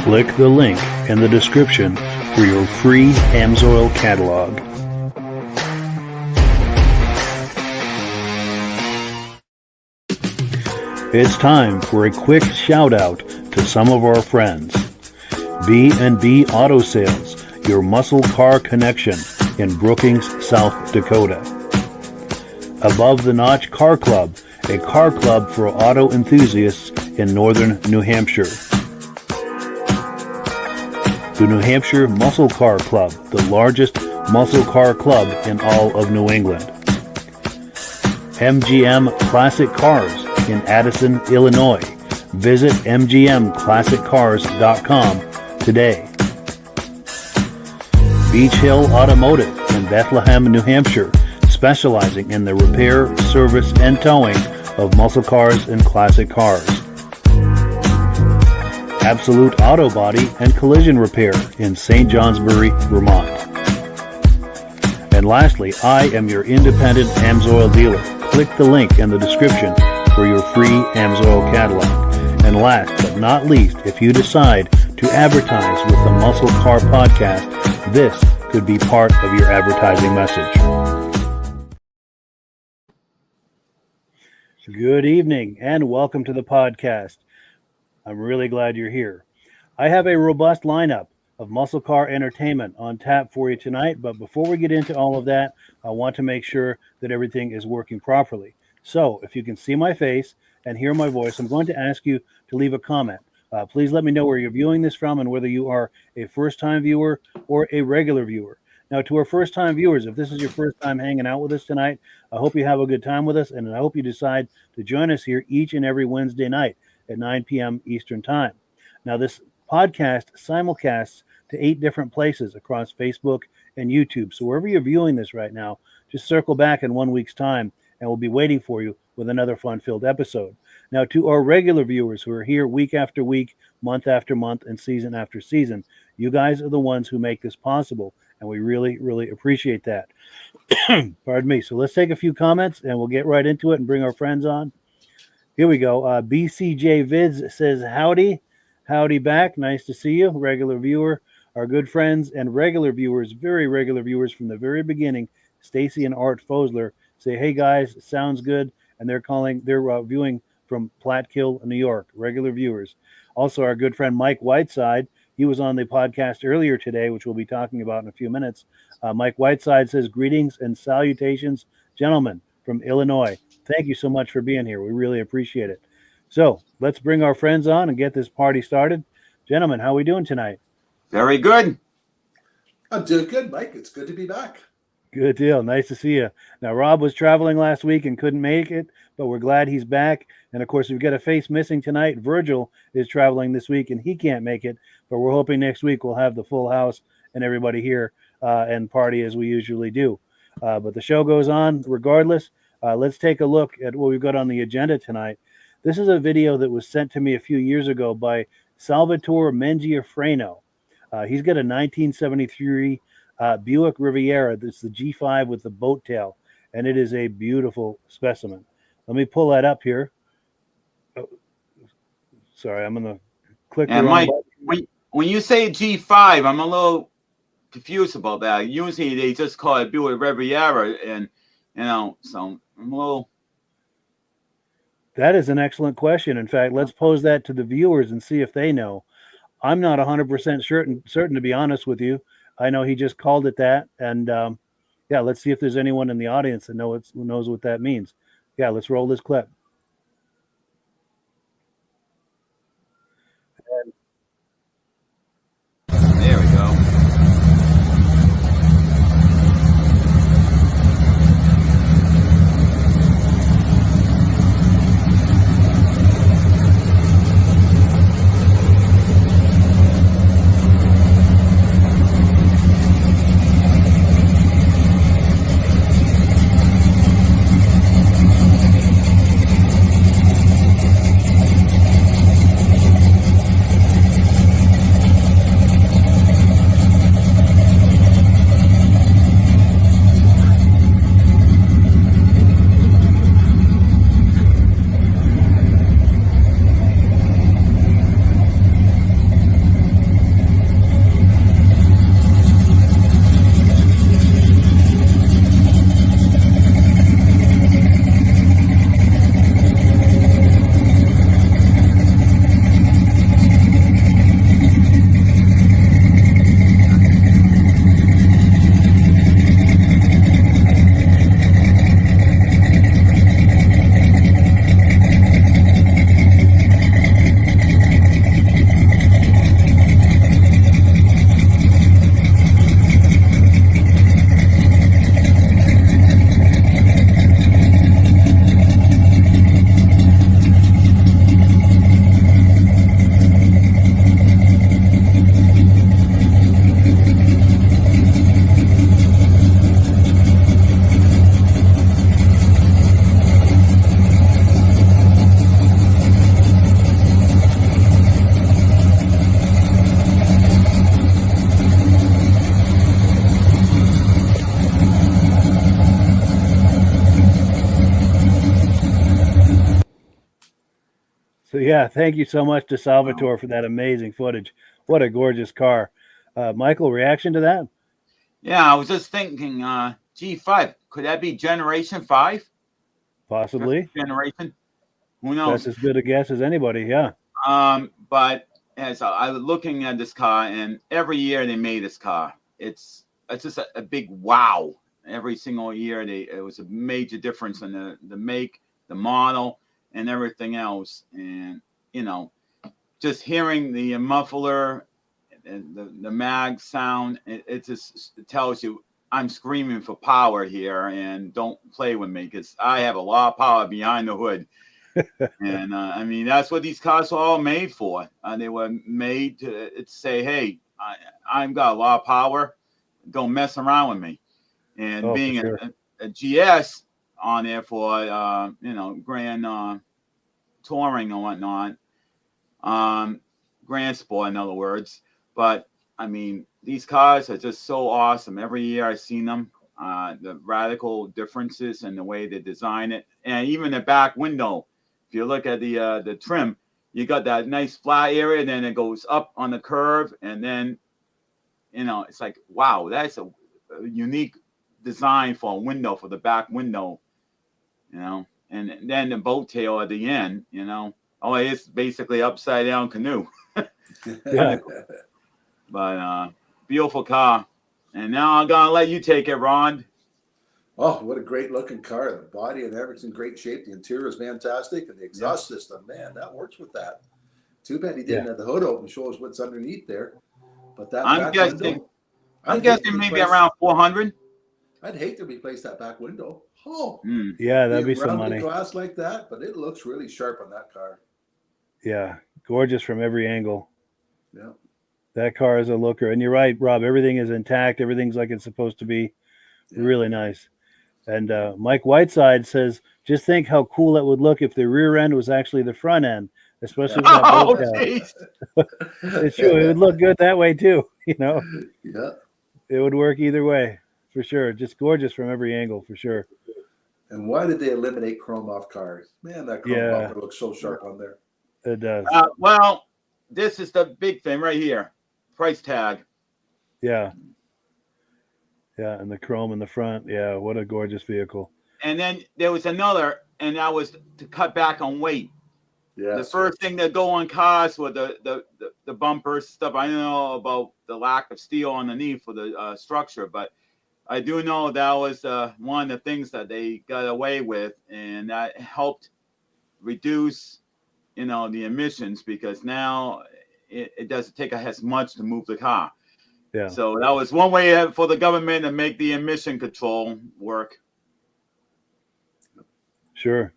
Click the link in the description for your free Amsoil catalog. It's time for a quick shout out to some of our friends. B&B Auto Sales, your muscle car connection in Brookings, South Dakota. Above the Notch Car Club, a car club for auto enthusiasts in northern New Hampshire. The New Hampshire Muscle Car Club, the largest muscle car club in all of New England. MGM Classic Cars in Addison, Illinois. Visit mgmclassiccars.com today. Beach Hill Automotive in Bethlehem, New Hampshire, specializing in the repair, service, and towing of muscle cars and classic cars. Absolute Auto Body and Collision Repair in St. Johnsbury, Vermont. And lastly, I am your independent Amsoil dealer. Click the link in the description for your free Amsoil catalog. And last but not least, if you decide to advertise with the Muscle Car Podcast, this could be part of your advertising message. Good evening and welcome to the podcast. I'm really glad you're here. I have a robust lineup of muscle car entertainment on tap for you tonight, but before we get into all of that, I want to make sure that everything is working properly. So if you can see my face and hear my voice, I'm going to ask you to leave a comment. Please let me know where you're viewing this from and whether you are a first-time viewer or a regular viewer. Now, to our first-time viewers, if this is your first time hanging out with us tonight, I hope you have a good time with us, and I hope you decide to join us here each and every Wednesday night at 9 p.m. Eastern Time. Now, this podcast simulcasts to 8 different places across Facebook and YouTube. So wherever you're viewing this right now, just circle back in 1 week's time, and we'll be waiting for you with another fun-filled episode. Now, to our regular viewers who are here week after week, month after month, and season after season, you guys are the ones who make this possible, and we really, really appreciate that. Pardon me. So let's take a few comments, and we'll get right into it and bring our friends on. Here we go. BCJ Vids says, howdy. Howdy back. Nice to see you, regular viewer. Our good friends and regular viewers, very regular viewers from the very beginning, Stacy and Art Fosler, say, hey guys, sounds good. And they're viewing from Platkill, New York, regular viewers. Also, our good friend Mike Whiteside, he was on the podcast earlier today, which we'll be talking about in a few minutes. Mike Whiteside says, greetings and salutations, gentlemen, from Illinois. Thank you so much for being here. We really appreciate it. So let's bring our friends on and get this party started. Gentlemen, how are we doing tonight? Very good. I'm doing good, Mike. It's good to be back. Good deal. Nice to see you. Now, Rob was traveling last week and couldn't make it, but we're glad he's back. And, of course, we've got a face missing tonight. Virgil is traveling this week, and he can't make it. But we're hoping next week we'll have the full house and everybody here and party as we usually do. But the show goes on regardless. Let's take a look at what we've got on the agenda tonight. This is a video that was sent to me a few years ago by Salvatore Mangiafreno. He's got a 1973 Buick Riviera. It's the G5 with the boat tail, and it is a beautiful specimen. Let me pull that up here. Oh, sorry, I'm going to click. And Mike, when you say G5, I'm a little confused about that. Usually they just call it Buick Riviera, and so I'm a little. That is an excellent question. In fact, let's pose that to the viewers and see if they know. I'm not 100% certain, to be honest with you. I know he just called it that. And, yeah, let's see if there's anyone in the audience that knows what that means. Yeah, let's roll this clip. There we go. So yeah, thank you so much to Salvatore for that amazing footage. What a gorgeous car. Michael, reaction to that? Yeah, I was just thinking, G5, could that be Generation 5? Possibly. Generation? Who That's knows? as good a guess as anybody. Yeah. But as I was looking at this car, and every year they made this car, it's just a big wow. Every single year, it was a major difference in the make, the model, and everything else. And just hearing the muffler and the mag sound, it just tells you I'm screaming for power here, and don't play with me because I have a lot of power behind the hood. And I mean, that's what these cars are all made for. They were made to say, hey, I've got a lot of power. Don't mess around with me. And being sure. a GS on there for, grand touring and whatnot, grand sport, in other words. But, I mean, these cars are just so awesome. Every year I've seen them. The radical differences in the way they design it. And even the back window. If you look at the trim, you got that nice flat area, then it goes up on the curve, and then it's like, wow, that's a unique design for a window, for the back window, and then the boat tail at the end, it's basically upside down canoe. Yeah. But beautiful car. And now I'm gonna let you take it, Ron. Oh, what a great looking car. The body and everything's in great shape. The interior is fantastic. And the exhaust system, man, that works with that. Too bad he didn't have the hood open, show us what's underneath there. But that I'm guessing maybe around 400. I'd hate to replace that back window. Oh, yeah, that'd be some money. Glass like that, but it looks really sharp on that car. Yeah, gorgeous from every angle. Yeah. That car is a looker. And you're right, Rob, everything is intact. Everything's like it's supposed to be. Yeah. Really nice. And Mike Whiteside says, just think how cool it would look if the rear end was actually the front end, especially with that boat tail. It's true. It would look good that way too, Yeah. It would work either way, for sure. Just gorgeous from every angle, for sure. And why did they eliminate chrome off cars? Man, that chrome bumper looks so sharp on there. It does. Well, this is the big thing right here. Price tag. Yeah. Yeah, and the chrome in the front. Yeah, what a gorgeous vehicle. And then there was another, and that was to cut back on weight. Yeah. The first thing that go on cars with the bumpers stuff. I don't know about the lack of steel underneath for the structure, but I do know that was one of the things that they got away with, and that helped reduce, the emissions, because now it doesn't take as much to move the car. Yeah. So that was one way for the government to make the emission control work. Sure.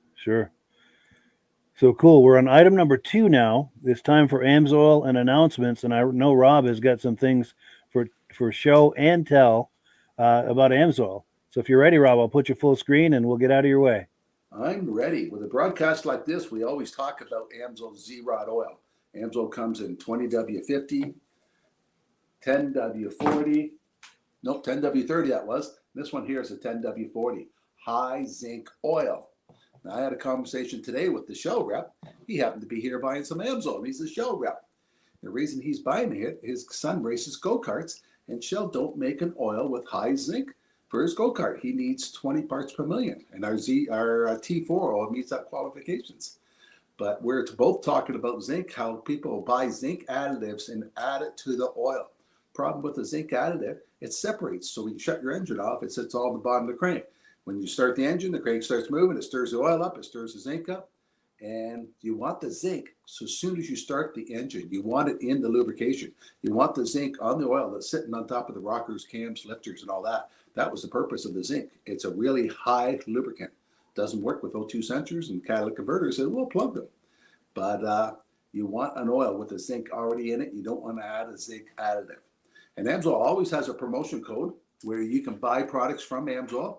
So cool. We're on item number 2 now. It's time for Amsoil and announcements, and I know Rob has got some things for show and tell about Amsoil. So if you're ready, Rob, I'll put you full screen and we'll get out of your way. I'm ready. With a broadcast like this, we always talk about Amsoil Z-Rod oil. Amsoil comes in 20W50, 10W40, 10W30 that was. This one here is a 10W40, high zinc oil. Now, I had a conversation today with the Shell rep. He happened to be here buying some Amsoil. He's a Shell rep. The reason he's buying it, his son races go-karts, and Shell don't make an oil with high zinc for his go-kart. He needs 20 parts per million, and our T4 oil meets that qualifications. But we're both talking about zinc, how people buy zinc additives and add it to the oil. Problem with the zinc additive, it separates. So when you shut your engine off, it sits all at the bottom of the crank. When you start the engine, the crank starts moving, it stirs the oil up, it stirs the zinc up. And you want the zinc, so as soon as you start the engine, you want it in the lubrication. You want the zinc on the oil that's sitting on top of the rockers, cams, lifters, and all that. That was the purpose of the zinc. It's a really high lubricant. Doesn't work with O2 sensors and catalytic converters, so we'll plug them. But you want an oil with the zinc already in it. You don't want to add a zinc additive. And Amsoil always has a promotion code where you can buy products from Amsoil.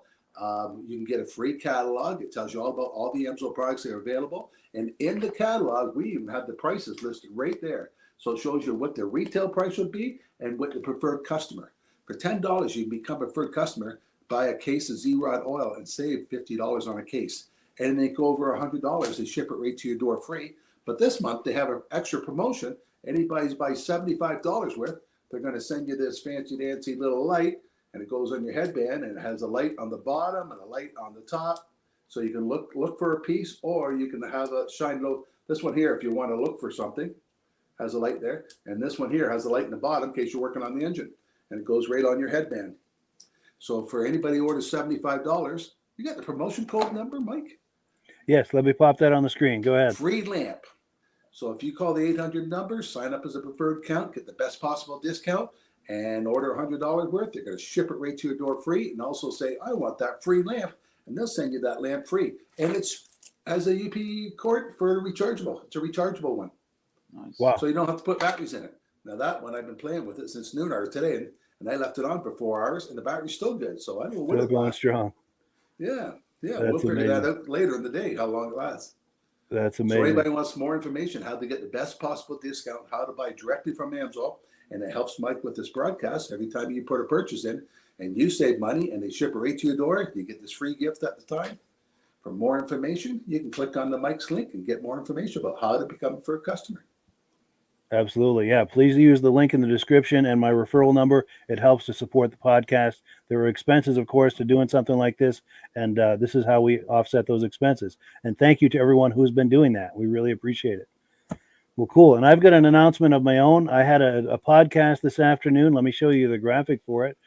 You can get a free catalog. It tells you all about all the Amsoil products that are available. And in the catalog, we even have the prices listed right there. So it shows you what the retail price would be and what the preferred customer. For $10, you can become a preferred customer, buy a case of Z-Rod oil and save $50 on a case. And they go over $100, they ship it right to your door free. But this month they have an extra promotion. Anybody buys $75 worth, they're going to send you this fancy dancy little light, and it goes on your headband, and it has a light on the bottom and a light on the top, so you can look for a piece, or you can have a shine low. This one here, if you want to look for something, has a light there, and this one here has a light in the bottom in case you're working on the engine, and it goes right on your headband. So for anybody who orders $75, you got the promotion code number, Mike? Yes, let me pop that on the screen. Go ahead. Free lamp. So if you call the 800 number, sign up as a preferred account, get the best possible discount, and order $100 worth, they're going to ship it right to your door free, and also say, I want that free lamp, and they'll send you that lamp free. And it's as a UP cord for rechargeable. It's a rechargeable one. Nice. Wow. So you don't have to put batteries in it. Now that one, I've been playing with it since noon or today, and I left it on for 4 hours, and the battery's still good. So I don't know what Still it going lasts. strong. Yeah. That's We'll figure that amazing. out later in the day, how long it lasts. That's So amazing. anybody wants more information, how to get the best possible discount, how to buy directly from Amsoil, and it helps Mike with this broadcast. Every time you put a purchase in and you save money and they ship it right to your door, you get this free gift at the time. For more information, you can click on the Mike's link and get more information about how to become a first customer. Absolutely. Yeah. Please use the link in the description and my referral number. It helps to support the podcast. There are expenses, of course, to doing something like this. And this is how we offset those expenses. And thank you to everyone who's been doing that. We really appreciate it. Well, cool. And I've got an announcement of my own. I had a podcast this afternoon. Let me show you the graphic for it.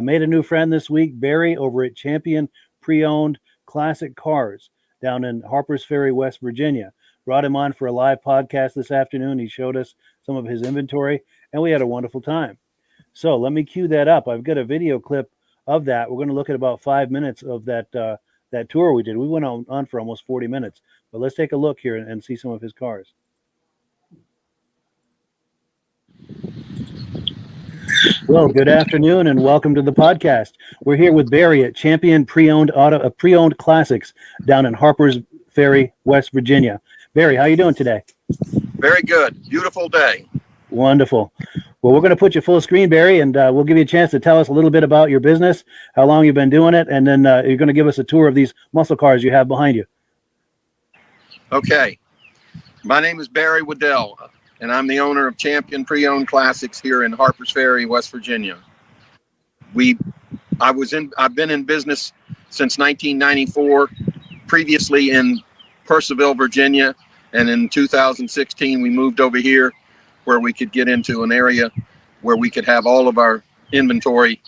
Made a new friend this week, Barry, over at Champion Pre-Owned Classic Cars down in Harpers Ferry, West Virginia. Brought him on for a live podcast this afternoon. He showed us some of his inventory, and we had a wonderful time. So let me cue that up. I've got a video clip of that. We're going to look at about 5 minutes of that tour we did. We went on for almost 40 minutes. But let's take a look here and see some of his cars. Well, good afternoon and welcome to the podcast. We're here with Barry at Champion Pre-Owned Classics down in Harpers Ferry, West Virginia. Barry, how you doing today? Very good. Beautiful day. Wonderful. Well, we're going to put you full screen, Barry, and we'll give you a chance to tell us a little bit about your business, how long you've been doing it, and then you're going to give us a tour of these muscle cars you have behind you. Okay. My name is Barry Waddell, and I'm the owner of Champion Pre-Owned Classics here in Harpers Ferry, West Virginia. I've been in business since 1994, previously in Purcellville, Virginia, and in 2016 we moved over here where we could get into an area where we could have all of our inventory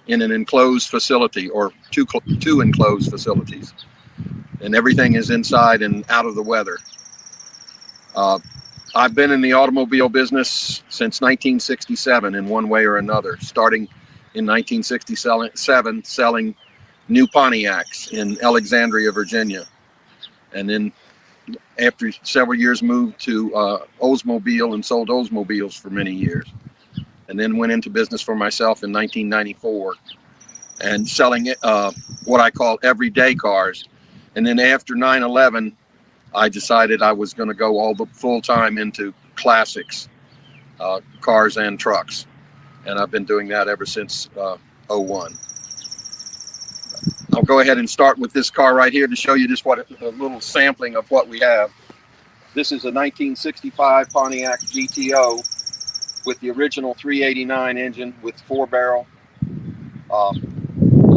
in an enclosed facility or two enclosed facilities, and everything is inside and out of the weather. I've been in the automobile business since 1967 in one way or another, starting in 1967 selling new Pontiacs in Alexandria, Virginia. And then after several years moved to Oldsmobile and sold Oldsmobiles for many years. And then went into business for myself in 1994 and selling what I call everyday cars. And then after 9/11, I decided I was going to go all the full time into classics, cars and trucks. And I've been doing that ever since 01. I'll go ahead and start with this car right here to show you just a little sampling of what we have. This is a 1965 Pontiac GTO with the original 389 engine with 4-barrel.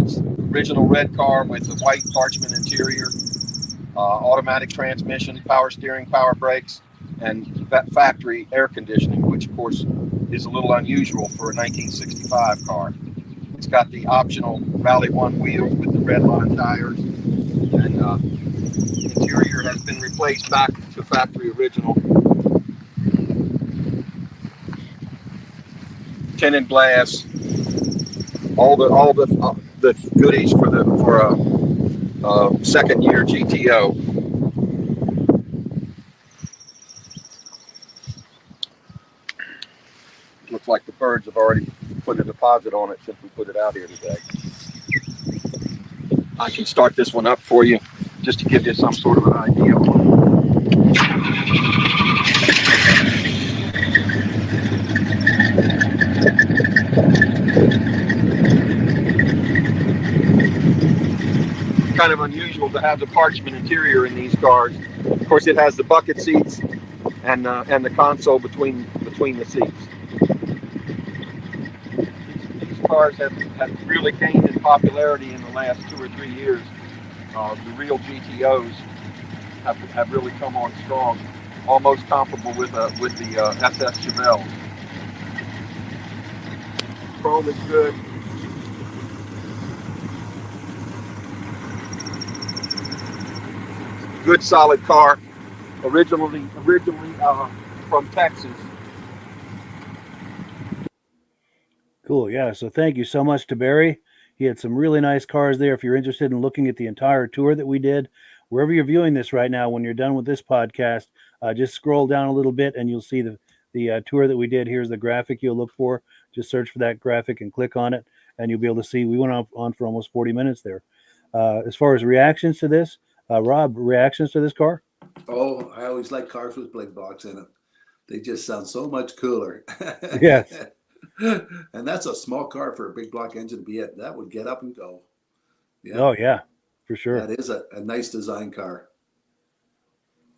It's the original red car with the white parchment interior, automatic transmission, power steering, power brakes, and factory air conditioning, which of course is a little unusual for a 1965 car. It's got the optional Valley One wheels with the red line tires, and the interior has been replaced back to factory original. Tinted glass, all the goodies for a second year GTO. Looks like the birds have already put a deposit on it since we put it out here today. I can start this one up for you just to give you some sort of an idea. Kind of unusual to have the parchment interior in these cars. Of course, it has the bucket seats and the console between the seats. These cars have really gained in popularity in the last 2 or 3 years. The real GTOs have really come on strong, almost comparable with the SS Chevelles. Chrome is good. Good solid car. Originally from Texas. Cool. Yeah. So thank you so much to Barry. He had some really nice cars there. If you're interested in looking at the entire tour that we did, wherever you're viewing this right now, when you're done with this podcast, just scroll down a little bit and you'll see the tour that we did. Here's the graphic you'll look for. Just search for that graphic and click on it, and you'll be able to see. We went on for almost 40 minutes there. As far as reactions to this, Rob, reactions to this car? Oh, I always like cars with big blocks in them. They just sound so much cooler. Yes. And that's a small car for a big block engine to be at. That would get up and go. Yeah. Oh, yeah, for sure. That is a nice design car.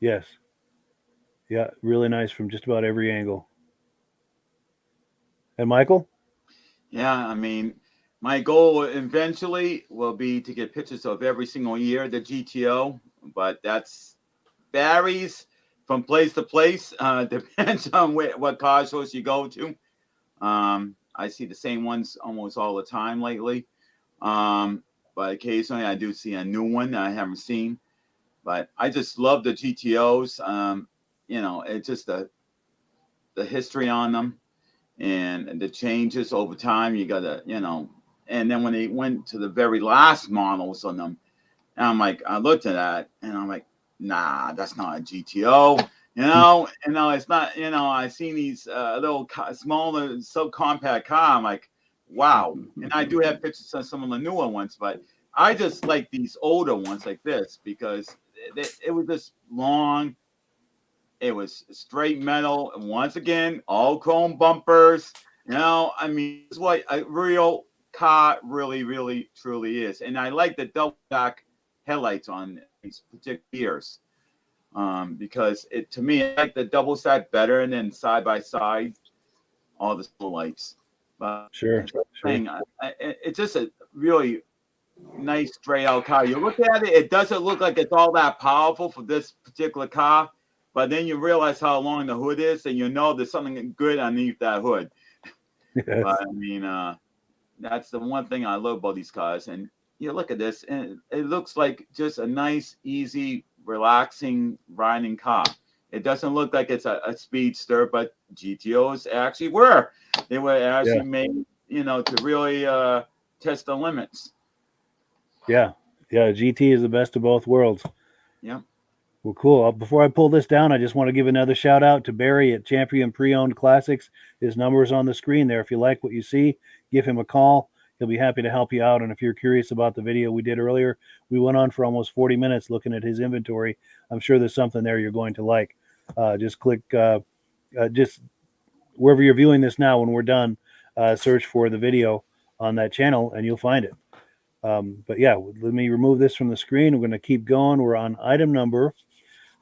Yes. Yeah, really nice from just about every angle. And Michael? Yeah, I mean, my goal eventually will be to get pictures of every single year the GTO, but that's varies from place to place. Depends on what car shows you go to. I see the same ones almost all the time lately. But occasionally I do see a new one that I haven't seen. But I just love the GTOs. It's just the history on them and the changes over time. You gotta, and then when they went to the very last models on them, and I'm like, I looked at that and I'm like, nah, that's not a GTO. It's not, I've seen these little smaller subcompact car. I'm like, wow. And I do have pictures of some of the newer ones, but I just like these older ones like this because it was just long. It was straight metal. And once again, all chrome bumpers. It's what a real car really, really, truly is. And I like the double stack headlights on these particular years. Because to me, I like the double stack better than side by side, all the lights. But Sure. It's just a really nice straight out car. You look at it, it doesn't look like it's all that powerful for this particular car, but then you realize how long the hood is, and there's something good underneath that hood. Yes. But that's the one thing I love about these cars. And you look at this, and it looks like just a nice, easy, relaxing riding car. It doesn't look like it's a speedster, but GTOs actually were. They were actually made, to really test the limits. Yeah. GT is the best of both worlds. Yeah. Well, cool. Before I pull this down, I just want to give another shout out to Barry at Champion Pre-Owned Classics. His number is on the screen there. If you like what you see, give him a call. He'll be happy to help you out. And if you're curious about the video we did earlier, we went on for almost 40 minutes looking at his inventory. I'm sure there's something there you're going to like. Just click, just wherever you're viewing this now, when we're done, search for the video on that channel and you'll find it. But yeah, let me remove this from the screen. We're going to keep going. We're on item number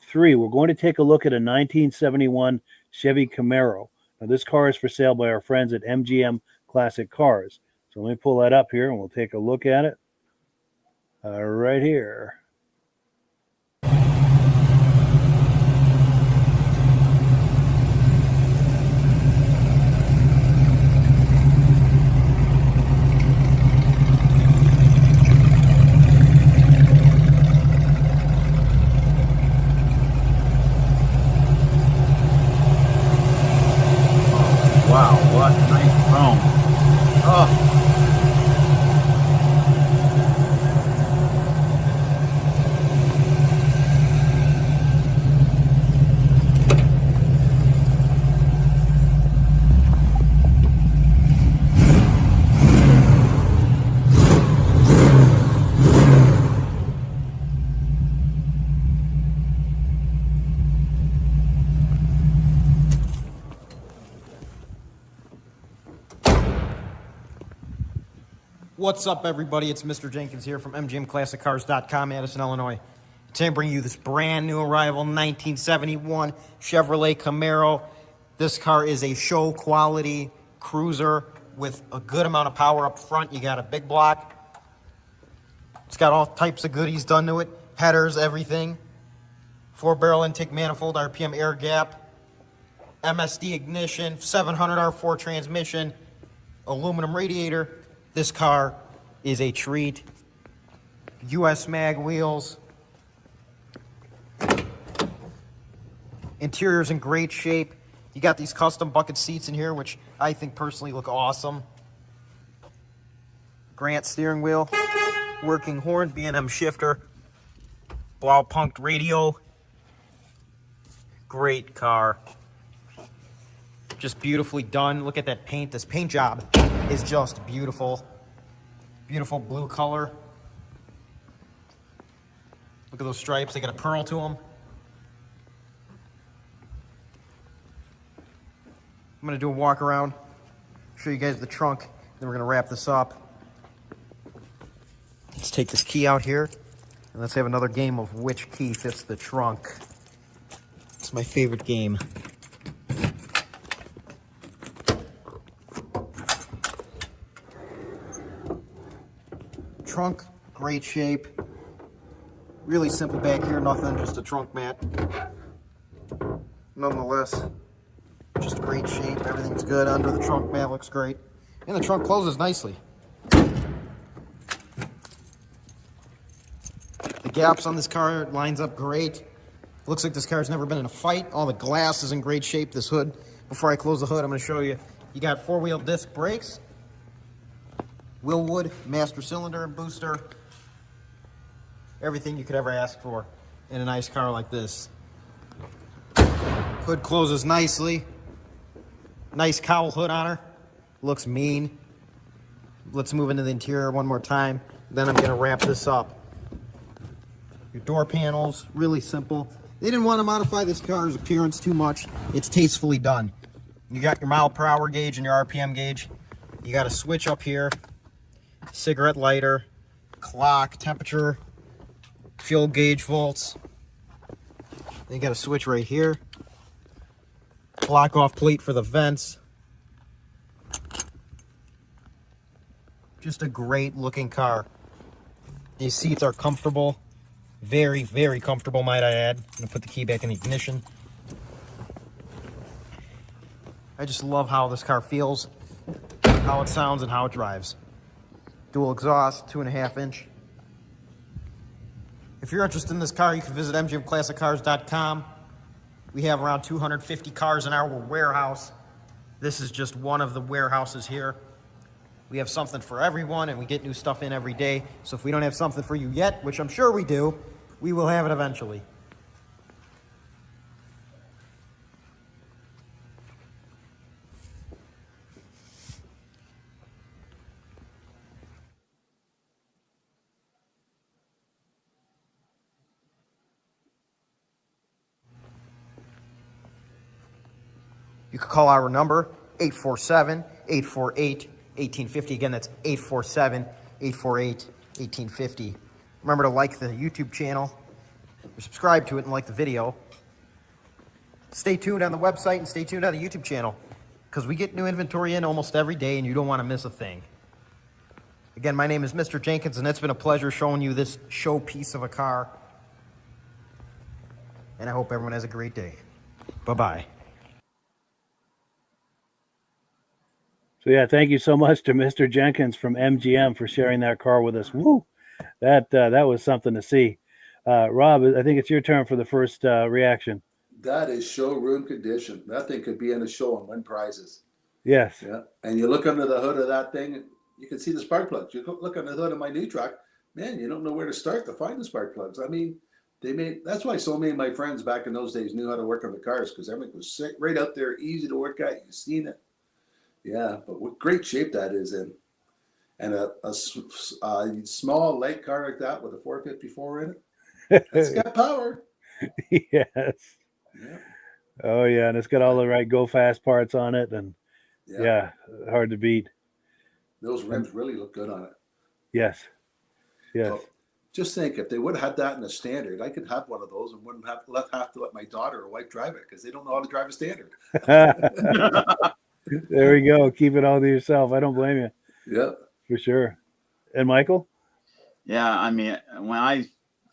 3. We're going to take a look at a 1971 Chevy Camaro. Now, this car is for sale by our friends at MGM Classic Cars. So let me pull that up here and we'll take a look at it right here. Wow, what nice chrome. Oh. What's up, everybody? It's Mr. Jenkins here from MGMClassicCars.com, Addison, Illinois. Today I'm bringing you this brand new arrival 1971 Chevrolet Camaro. This car is a show quality cruiser with a good amount of power up front. You got a big block. It's got all types of goodies done to it. Headers, everything. 4-barrel intake manifold, RPM air gap, MSD ignition, 700 R4 transmission, aluminum radiator. This car is a treat. US mag wheels. Interior's in great shape. You got these custom bucket seats in here, which I think personally look awesome. Grant steering wheel, working horn, B&M shifter, blow-punked radio. Great car. Just beautifully done. Look at that paint. This paint job is just beautiful. Beautiful blue color. Look at those stripes. They got a pearl to them. I'm going to do a walk around, show you guys the trunk, then we're going to wrap this up. Let's take this key out here, and let's have another game of which key fits the trunk. It's my favorite game. Trunk, great shape. Really simple back here, nothing, just a trunk mat. Nonetheless, just great shape. Everything's good under the trunk mat, looks great. And the trunk closes nicely. The gaps on this car lines up great. Looks like this car's never been in a fight. All the glass is in great shape. This hood, before I close the hood, I'm going to show you. You got 4-wheel disc brakes, Willwood, master cylinder and booster. Everything you could ever ask for in a nice car like this. Hood closes nicely. Nice cowl hood on her. Looks mean. Let's move into the interior one more time. Then I'm going to wrap this up. Your door panels, really simple. They didn't want to modify this car's appearance too much. It's tastefully done. You got your mile per hour gauge and your RPM gauge. You got a switch up here. Cigarette lighter. Clock, temperature. Fuel gauge volts. Then you got a switch right here. Block off plate for the vents. Just a great looking car. These seats are comfortable. Very, very comfortable, might I add. I'm gonna put the key back in the ignition. I just love how this car feels, how it sounds, and how it drives. Dual exhaust, 2.5 inch. If you're interested in this car, you can visit mgmclassiccars.com. We have around 250 cars in our warehouse. This is just one of the warehouses here. We have something for everyone, and we get new stuff in every day. So if we don't have something for you yet, which I'm sure we do, we will have it eventually. You can call our number, 847-848-1850. Again, that's 847-848-1850. Remember to like the YouTube channel, or subscribe to it and like the video. Stay tuned on the website and stay tuned on the YouTube channel, because we get new inventory in almost every day and you don't want to miss a thing. Again, my name is Mr. Jenkins, and it's been a pleasure showing you this showpiece of a car. And I hope everyone has a great day. Bye-bye. So yeah, thank you so much to Mr. Jenkins from MGM for sharing that car with us. Woo! That was something to see. Rob, I think it's your turn for the first reaction. That is showroom condition. That thing could be in a show and win prizes. Yes. Yeah. And you look under the hood of that thing, you can see the spark plugs. You look under the hood of my new truck, man, you don't know where to start to find the spark plugs. I mean, that's why so many of my friends back in those days knew how to work on the cars, because everything was right out there, easy to work at. You've seen it. Yeah, but what great shape that is in. And a small light car like that with a 454 in it, it's got power. Yes. Yeah. Oh, yeah, and it's got all the right go-fast parts on it, and yeah, hard to beat. Those rims really look good on it. Yes. Yes. Well, Just think, if they would have had that in a standard, I could have one of those and wouldn't have to let my daughter or wife drive it because they don't know how to drive a standard. There we go. Keep it all to yourself. I don't blame you. Yeah. For sure. And Michael? Yeah, I mean, when I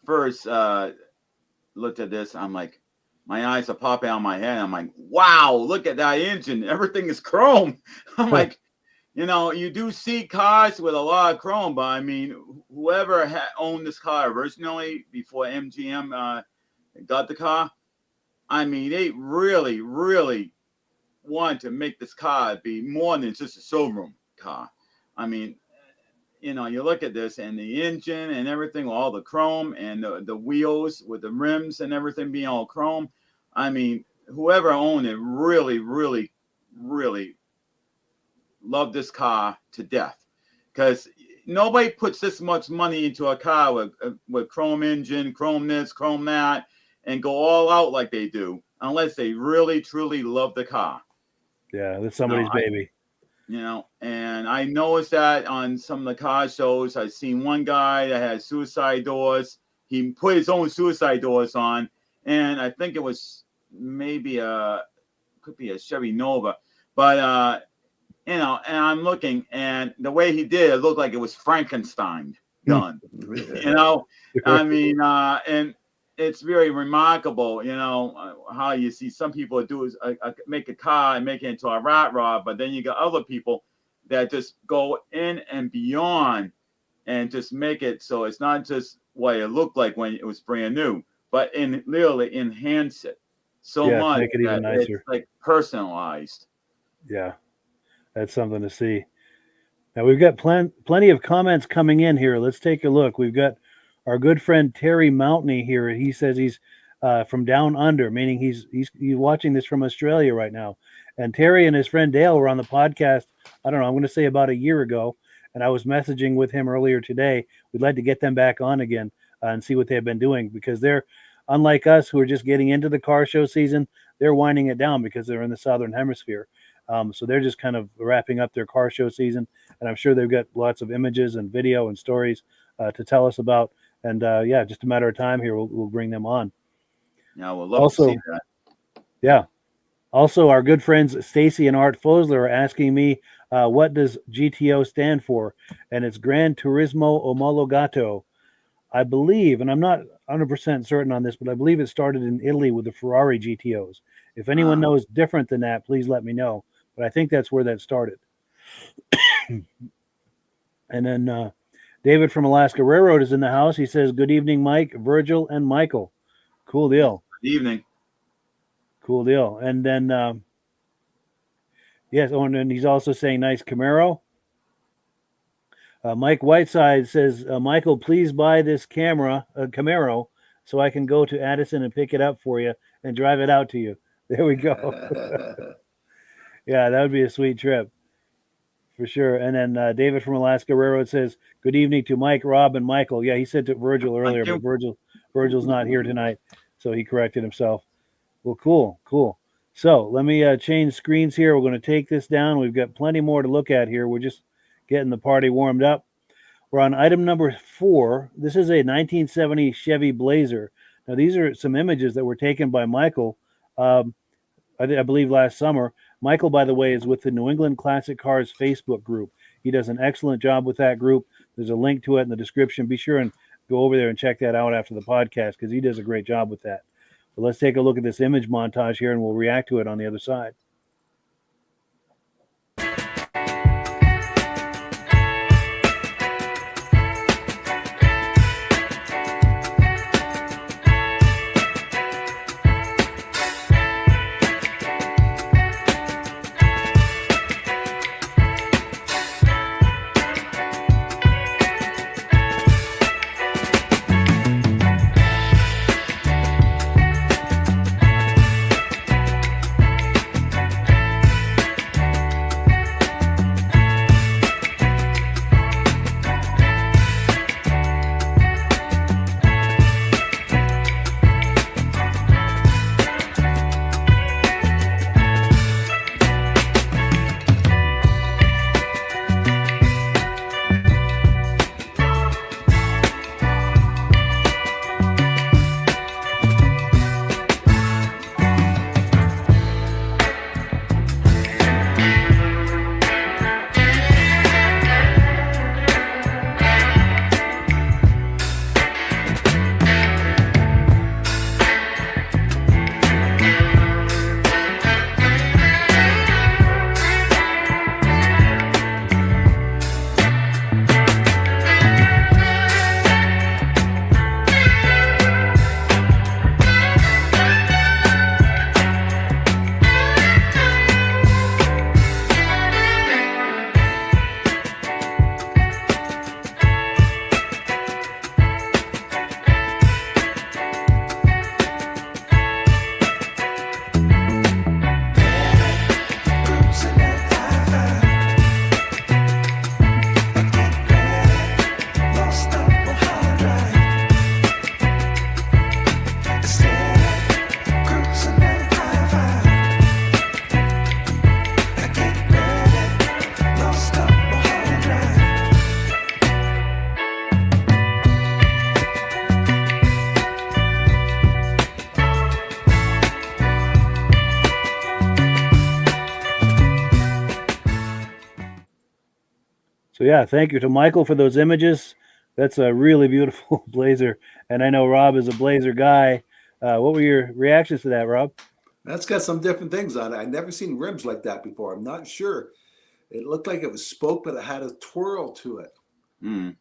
first looked at this, I'm like, my eyes are popping out of my head. I'm like, wow, look at that engine. Everything is chrome. I'm like, you know, you do see cars with a lot of chrome, but I mean, whoever had owned this car originally before MGM got the car, I mean, they really, really wanted to make this car be more than just a showroom car. I mean, you know, you look at this and the engine and everything, all the chrome and the wheels with the rims and everything being all chrome. I mean, whoever owned it really, really, really loved this car to death, because nobody puts this much money into a car with chrome engine, chrome this, chrome that, and go all out like they do, unless they really, truly love the car. Yeah, that's somebody's baby. You know, and I noticed that on some of the car shows. I've seen one guy that had suicide doors. He put his own suicide doors on, and I think it was maybe could be a Chevy Nova, but you know, and I'm looking, and the way he did it looked like it was Frankenstein done. You know, I mean, and it's very remarkable, you know, how you see some people do is make a car and make it into a rat rod, but then you got other people that just go in and beyond and just make it so it's not just what it looked like when it was brand new, but literally enhance it so much make it even nicer. It's like personalized. Yeah, that's something to see. Now we've got plenty of comments coming in here. Let's take a look. We've got our good friend Terry Mountney here. He says he's from down under, meaning he's watching this from Australia right now. And Terry and his friend Dale were on the podcast, I don't know, I'm going to say about a year ago, and I was messaging with him earlier today. We'd like to get them back on again and see what they've been doing, because they're, unlike us who are just getting into the car show season, they're winding it down because they're in the Southern Hemisphere. So they're just kind of wrapping up their car show season, and I'm sure they've got lots of images and video and stories to tell us about. And yeah, just a matter of time here, we'll bring them on. Yeah, we'll love to see that. Yeah. Also, our good friends Stacy and Art Fosler are asking me, what does GTO stand for? And it's Gran Turismo Omologato. I believe, and I'm not 100% certain on this, but I believe it started in Italy with the Ferrari GTOs. If anyone knows different than that, please let me know. But I think that's where that started. And then David from Alaska Railroad is in the house. He says, good evening, Mike, Virgil, and Michael. Cool deal. Good evening. Cool deal. And then, yes, oh, and then he's also saying nice Camaro. Mike Whiteside says, Michael, please buy this Camaro, so I can go to Addison and pick it up for you and drive it out to you. There we go. Yeah, that would be a sweet trip. For sure. And then David from Alaska Railroad says, good evening to Mike, Rob, and Michael. Yeah, he said to Virgil earlier, but Virgil's not here tonight, so he corrected himself. Well, cool. So let me change screens here. We're going to take this down. We've got plenty more to look at here. We're just getting the party warmed up. We're on item number 4. This is a 1970 Chevy Blazer. Now, these are some images that were taken by Michael, I believe last summer. Michael, by the way, is with the New England Classic Cars Facebook group. He does an excellent job with that group. There's a link to it in the description. Be sure and go over there and check that out after the podcast, because he does a great job with that. But let's take a look at this image montage here, and we'll react to it on the other side. So yeah, thank you to Michael for those images. That's a really beautiful Blazer, and I know Rob is a Blazer guy. What were your reactions to that, Rob? That's got some different things on it. I've never seen rims like that before. I'm not sure. It looked like it was spoke, but it had a twirl to it. Mm.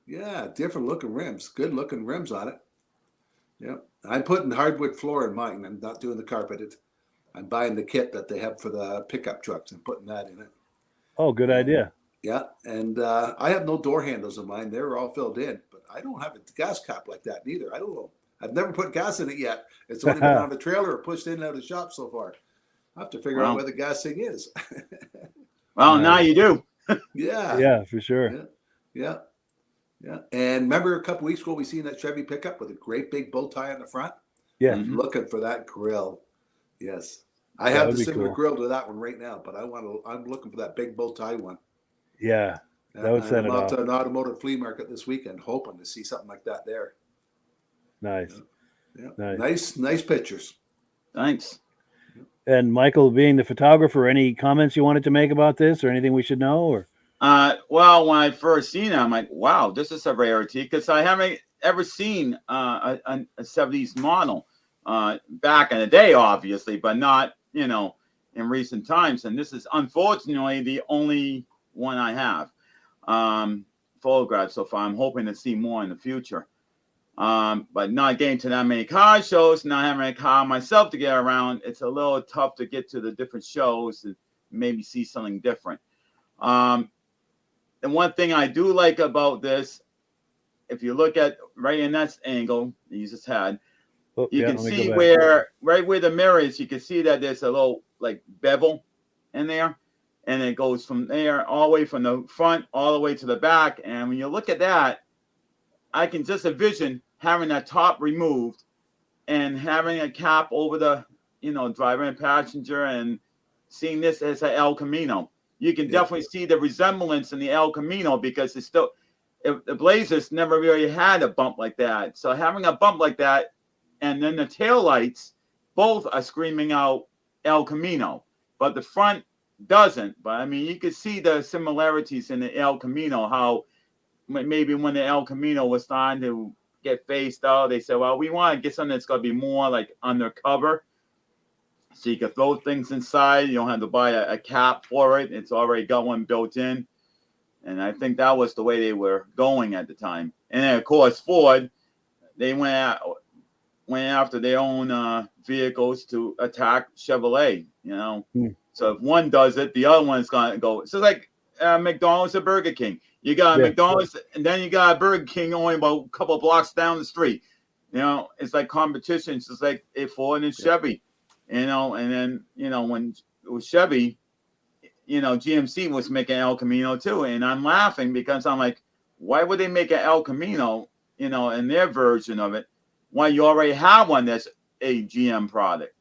Yeah, different looking rims. Good looking rims on it. Yeah. I'm putting hardwood floor in mine. I'm not doing the carpeted. I'm buying the kit that they have for the pickup trucks and putting that in it. Oh, good idea. Yeah, and I have no door handles in mine. They're all filled in, but I don't have a gas cap like that neither. I don't know. I've never put gas in it yet. It's only been on the trailer or pushed in and out of the shop so far. I have to figure out where the gas thing is. Well, now you do. Yeah. Yeah, for sure. Yeah. And remember a couple weeks ago we seen that Chevy pickup with a great big bow tie on the front? Yeah. I'm looking for that grill. Yes. I That have would the be similar cool. grill to that one right now, but I'm looking for that big bow tie one. Yeah, that would set it I'm out off. to an automotive flea market this weekend, hoping to see something like that there. Nice. Yeah. Nice pictures. Thanks. And Michael, being the photographer, any comments you wanted to make about this, or anything we should know? Or Well, when I first seen it, I'm like, wow, this is a rarity because I haven't ever seen a 70s model back in the day, obviously, but not, in recent times. And this is unfortunately the only one I have photographed so far. I'm hoping to see more in the future. But not getting to that many car shows, not having a car myself to get around, it's a little tough to get to the different shows and maybe see something different. And one thing I do like about this, if you look at right in that angle you just had, you can see where the mirror is, you can see that there's a little like bevel in there. And it goes from there all the way from the front all the way to the back. And when you look at that, I can just envision having that top removed and having a cap over the, driver and passenger and seeing this as an El Camino. You can definitely see the resemblance in the El Camino because the Blazers never really had a bump like that. So having a bump like that and then the taillights, both are screaming out El Camino, but the front doesn't. But I mean, you could see the similarities in the El Camino, how maybe when the El Camino was starting to get phased out, they said, well, we want to get something that's going to be more like undercover. So you can throw things inside. You don't have to buy a cap for it. It's already got one built in. And I think that was the way they were going at the time. And then, of course, Ford, they went after their own vehicles to attack Chevrolet, So if one does it, the other one's going to go. So like McDonald's or Burger King. You got McDonald's, and then you got Burger King only about a couple of blocks down the street. It's like competition. It's just like Ford and Chevy, and then, when it was Chevy, GMC was making El Camino too. And I'm laughing because I'm like, why would they make an El Camino, in their version of it? Why you already have one that's a GM product,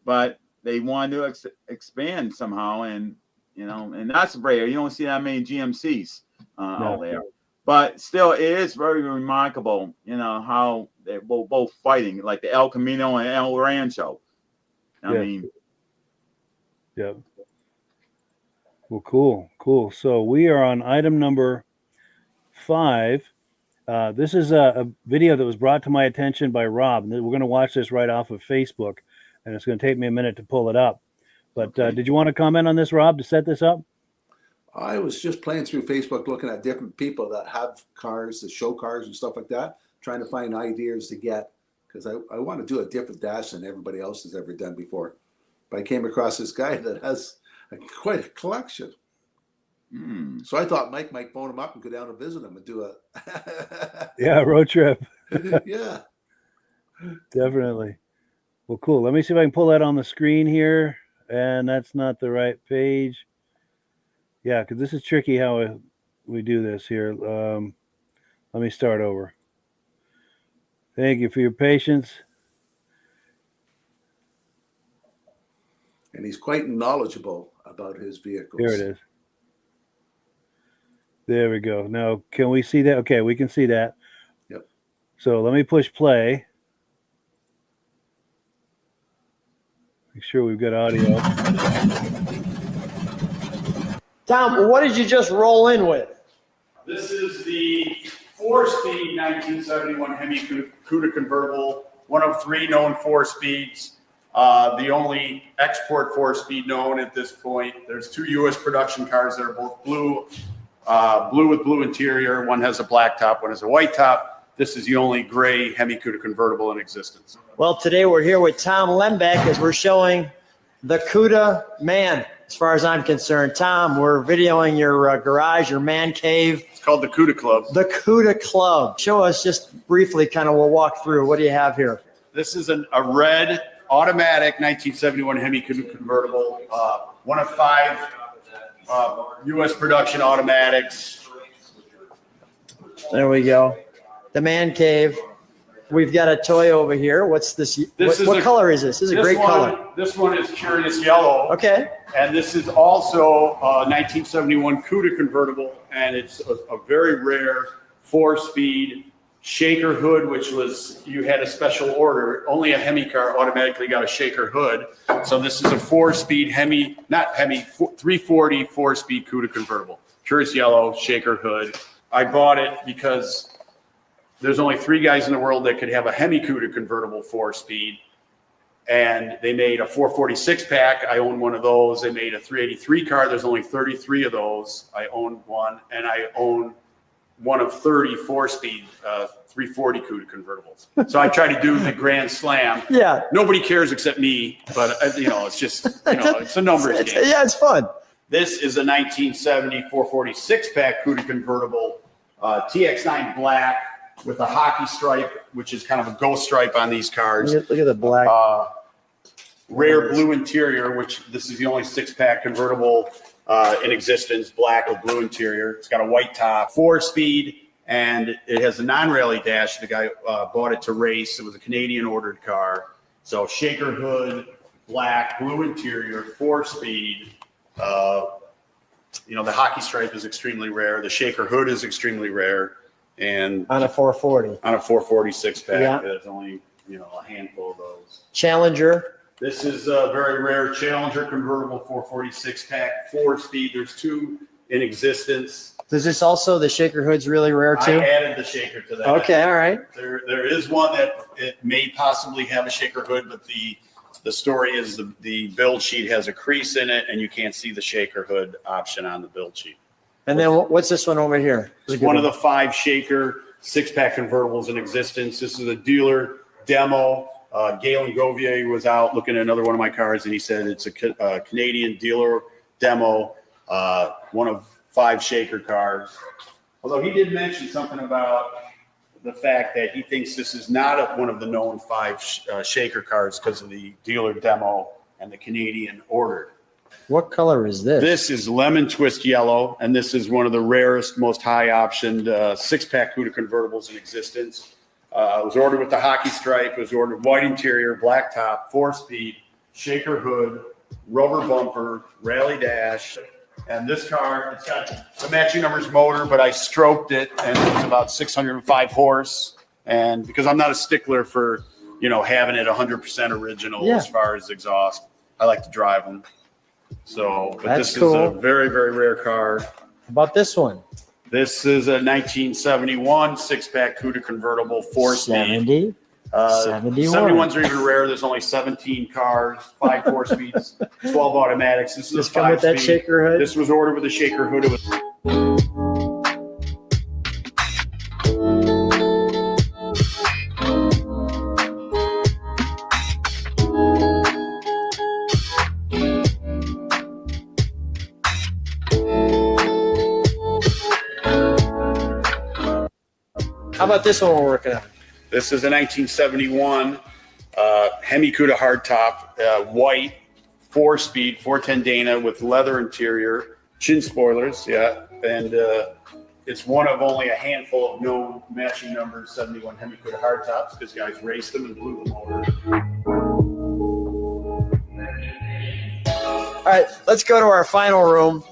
but they wanted to expand somehow. And, and that's rare. You don't see that many GMCs out there. But still, it is very remarkable, how they're both fighting, like the El Camino and El Rancho. I mean. Yeah. Well, cool. So we are on item number 5. This is a video that was brought to my attention by Rob. And we're going to watch this right off of Facebook, and it's going to take me a minute to pull it up. But did you want to comment on this, Rob, to set this up? I was just playing through Facebook looking at different people that have cars, that show cars and stuff like that, trying to find ideas to get, because I want to do a different dash than everybody else has ever done before. But I came across this guy that has quite a collection. So I thought Mike might phone him up and go down and visit him and do a road trip. Yeah, definitely. Well, cool. Let me see if I can pull that on the screen here. And that's not the right page. Yeah, because this is tricky how we do this here. Let me start over. Thank you for your patience. And he's quite knowledgeable about his vehicles. Here it is. There we go. Now, can we see that? Okay, we can see that. Yep. So let me push play. Make sure we've got audio. Tom, what did you just roll in with? This is the 4-speed 1971 Hemi Cuda convertible, one of 3 known 4-speeds. The only export 4-speed known at this point. There's 2 U.S. production cars that are both blue, blue with blue interior. One has a black top, one has a white top. This is the only gray Hemi Cuda convertible in existence. Well, today we're here with Tom Lembeck as we're showing the Cuda man, as far as I'm concerned. Tom, we're videoing your garage, your man cave. It's called the Cuda Club. The Cuda Club. Show us just briefly, kind of, we'll walk through. What do you have here? This is a red automatic 1971 Hemi Cuda convertible, one of 5 U.S. production automatics. There we go. The man cave. We've got a toy over here. What's this? What color is this? This is a great color. This one is Curious Yellow. Okay. And this is also a 1971 Cuda convertible, and it's a very rare 4-speed shaker hood, which was, you had a special order. Only a Hemi car automatically got a shaker hood. So this is a 4-speed 340 4-speed Cuda convertible. Curious Yellow, shaker hood. I bought it because there's only 3 guys in the world that could have a Hemi Cuda convertible 4-speed. And they made a 446 pack. I own one of those. They made a 383 car. There's only 33 of those. I own one, and I own one of 30 4-speed 340 Cuda convertibles. So I try to do the Grand Slam. Yeah. Nobody cares except me, but it's just, it's a numbers game. Yeah, it's fun. This is a 1970 446 pack Cuda convertible, TX9 black with a hockey stripe, which is kind of a ghost stripe on these cars. Look at the black. Rare blue interior, which this is the only 6-pack convertible in existence, black with blue interior. It's got a white top, 4-speed, and it has a non-rally dash. The guy bought it to race. It was a Canadian ordered car. So shaker hood, black, blue interior, 4-speed. The hockey stripe is extremely rare. The shaker hood is extremely rare. And on a 440. On a 446 pack, yeah. There's only a handful of those. Challenger. This is a very rare Challenger convertible 446 pack, 4-speed. There's 2 in existence. Does this also, the shaker hood's really rare too? I added the shaker to that. Okay, all right. There is one that it may possibly have a shaker hood, but the story is the build sheet has a crease in it, and you can't see the shaker hood option on the build sheet. And then what's this one over here? It's one of the 5 shaker 6-pack convertibles in existence. This is a dealer demo. Galen Govier was out looking at another one of my cars, and he said it's a Canadian dealer demo, one of 5 shaker cars. Although he did mention something about the fact that he thinks this is not one of the known 5 shaker cars because of the dealer demo and the Canadian ordered. What color is this? This is lemon twist yellow, and this is one of the rarest, most high-optioned 6-pack Cuda convertibles in existence. It was ordered with the hockey stripe. It was ordered white interior, black top, 4-speed, shaker hood, rubber bumper, rally dash. And this car, it's got the matching numbers motor, but I stroked it, and it's about 605 horse. And because I'm not a stickler for, having it 100% original as far as exhaust, I like to drive them. So, but this is a very, very rare car. How about this one? This is a 1971 6-pack Cuda convertible 4-speed. 71. 71s are even rare. There's only 17 cars, 5 4-speeds, 12 automatics. This is a 5-speed. With that shaker hood? This was ordered with a shaker hood. How about this one we're working on? This is a 1971 Hemi Cuda hardtop, white, 4-speed, 410 Dana with leather interior, chin spoilers, and it's one of only a handful of known matching numbers 71 Hemi Cuda hardtops because guys raced them and blew them over. All right, let's go to our final room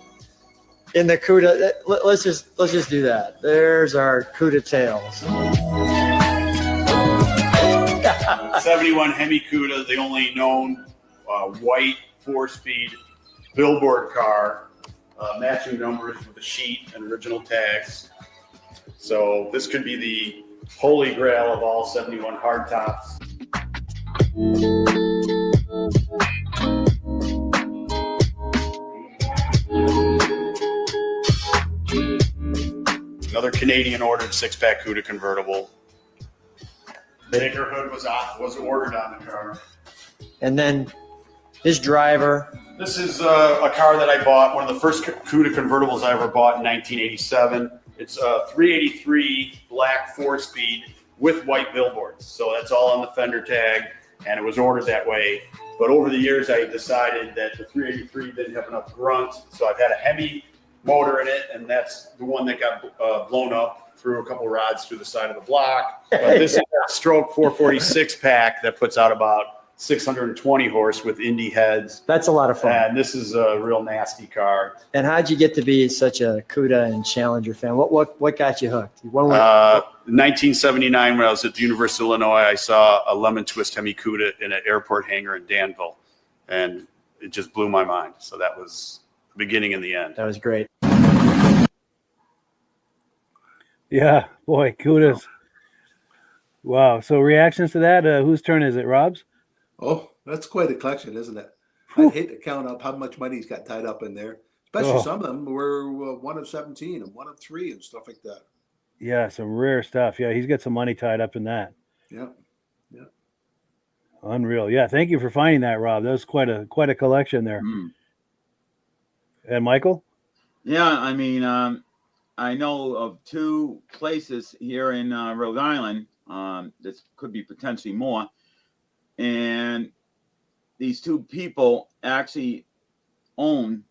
in the Cuda. Let's just do that. There's our Cuda tails. 71 Hemi Cuda, the only known white 4-speed billboard car, matching numbers with a sheet and original tags. So this could be the holy grail of all 71 hardtops. Another Canadian ordered 6-pack Cuda convertible. Bigger hood was ordered on the car. And then his driver. This is a car that I bought, one of the first Cuda convertibles I ever bought in 1987. It's a 383 black 4-speed with white billboards. So that's all on the fender tag, and it was ordered that way. But over the years, I decided that the 383 didn't have enough grunt, so I've had a Hemi motor in it, and that's the one that got blown up through a couple rods through the side of the block. But this is a stroke 446 pack that puts out about 620 horse with Indy heads. That's a lot of fun. And this is a real nasty car. And how'd you get to be such a Cuda and Challenger fan? What got you hooked? 1979, when I was at the University of Illinois, I saw a lemon twist Hemi Cuda in an airport hangar in Danville, and it just blew my mind. So that was the beginning and the end. That was great. Yeah, boy, Cudas. Wow. So reactions to that? Whose turn is it? Rob's? Oh, that's quite a collection, isn't it? I'd hate to count up how much money he's got tied up in there. Especially some of them were 1 of 17 and 1 of 3 and stuff like that. Yeah, some rare stuff. Yeah, he's got some money tied up in that. Yeah. Unreal. Yeah, thank you for finding that, Rob. That was quite a collection there. And Michael? Yeah, I mean, I know of 2 places here in Rhode Island. This could be potentially more. And these 2 people actually own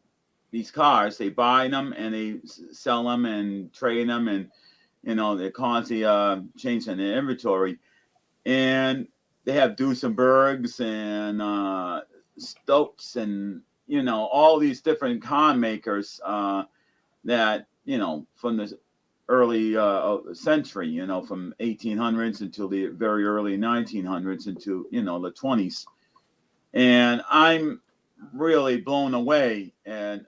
these cars. They buy them and they sell them and trade them, and they're constantly changing their inventory. And they have Duesenbergs and Stokes and all these different car makers that from the early century, from 1800s until the very early 1900s into the 20s. And I'm really blown away. And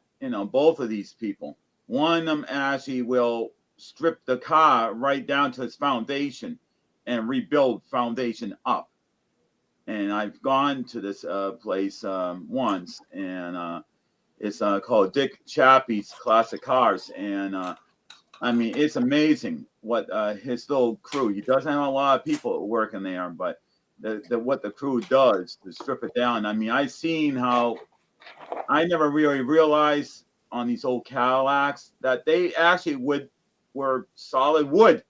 both of these people, one of them actually will strip the car right down to its foundation and rebuild foundation up. And I've gone to this place once, and it's called Dick Chappie's Classic Cars. And I mean, it's amazing what his little crew. He doesn't have a lot of people working there, but what the crew does to strip it down. I mean, I've seen how I never really realized on these old Cadillacs that they actually were solid wood.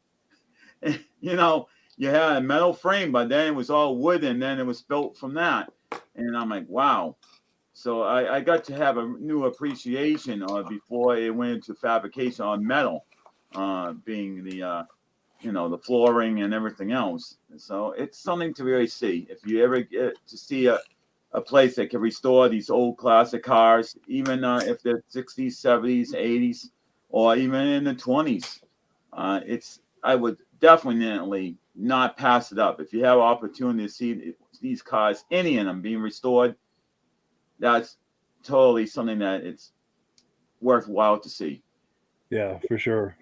You had a metal frame, but then it was all wood, and then it was built from that. And I'm like, wow. So I got to have a new appreciation before it went into fabrication on metal, being the the flooring and everything else. So it's something to really see. If you ever get to see a place that can restore these old classic cars, even if they're 60s, 70s, 80s, or even in the 20s, I would definitely not pass it up. If you have an opportunity to see these cars, any of them being restored, that's totally something that it's worthwhile to see. Yeah, for sure.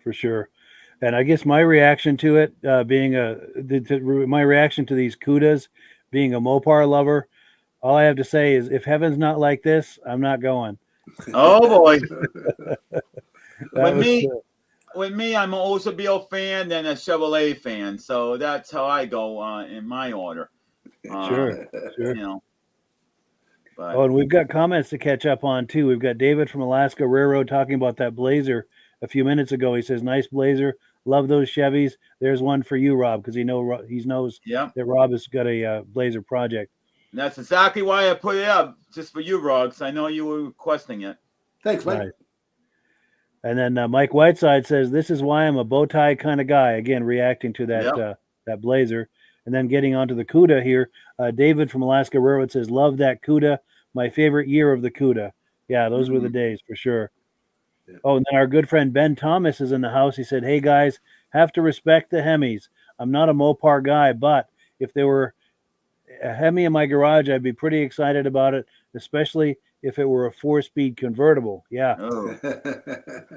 And I guess my reaction to it, my reaction to these Cudas, being a Mopar lover, all I have to say is, if heaven's not like this, I'm not going. Oh boy. With me, I'm an Oldsmobile fan, then a Chevrolet fan, so that's how I go in my order. Sure. But, and we've got comments to catch up on too. We've got David from Alaska Railroad talking about that Blazer a few minutes ago. He says, "Nice Blazer, love those Chevys." There's one for you, Rob, because he knows that Rob has got a Blazer project. And that's exactly why I put it up, just for you, Rob, because I know you were requesting it. Thanks, Mike. Nice. And then Mike Whiteside says, "This is why I'm a bow tie kind of guy." Again, reacting to that Blazer. And then getting onto the Cuda here, David from Alaska Railroad says, "Love that Cuda. My favorite year of the Cuda." Yeah, those were the days for sure. Yeah. Oh, and then our good friend Ben Thomas is in the house. He said, "Hey guys, have to respect the Hemis. I'm not a Mopar guy, but if there were a Hemi in my garage, I'd be pretty excited about it, especially if it were a 4-speed convertible." Yeah,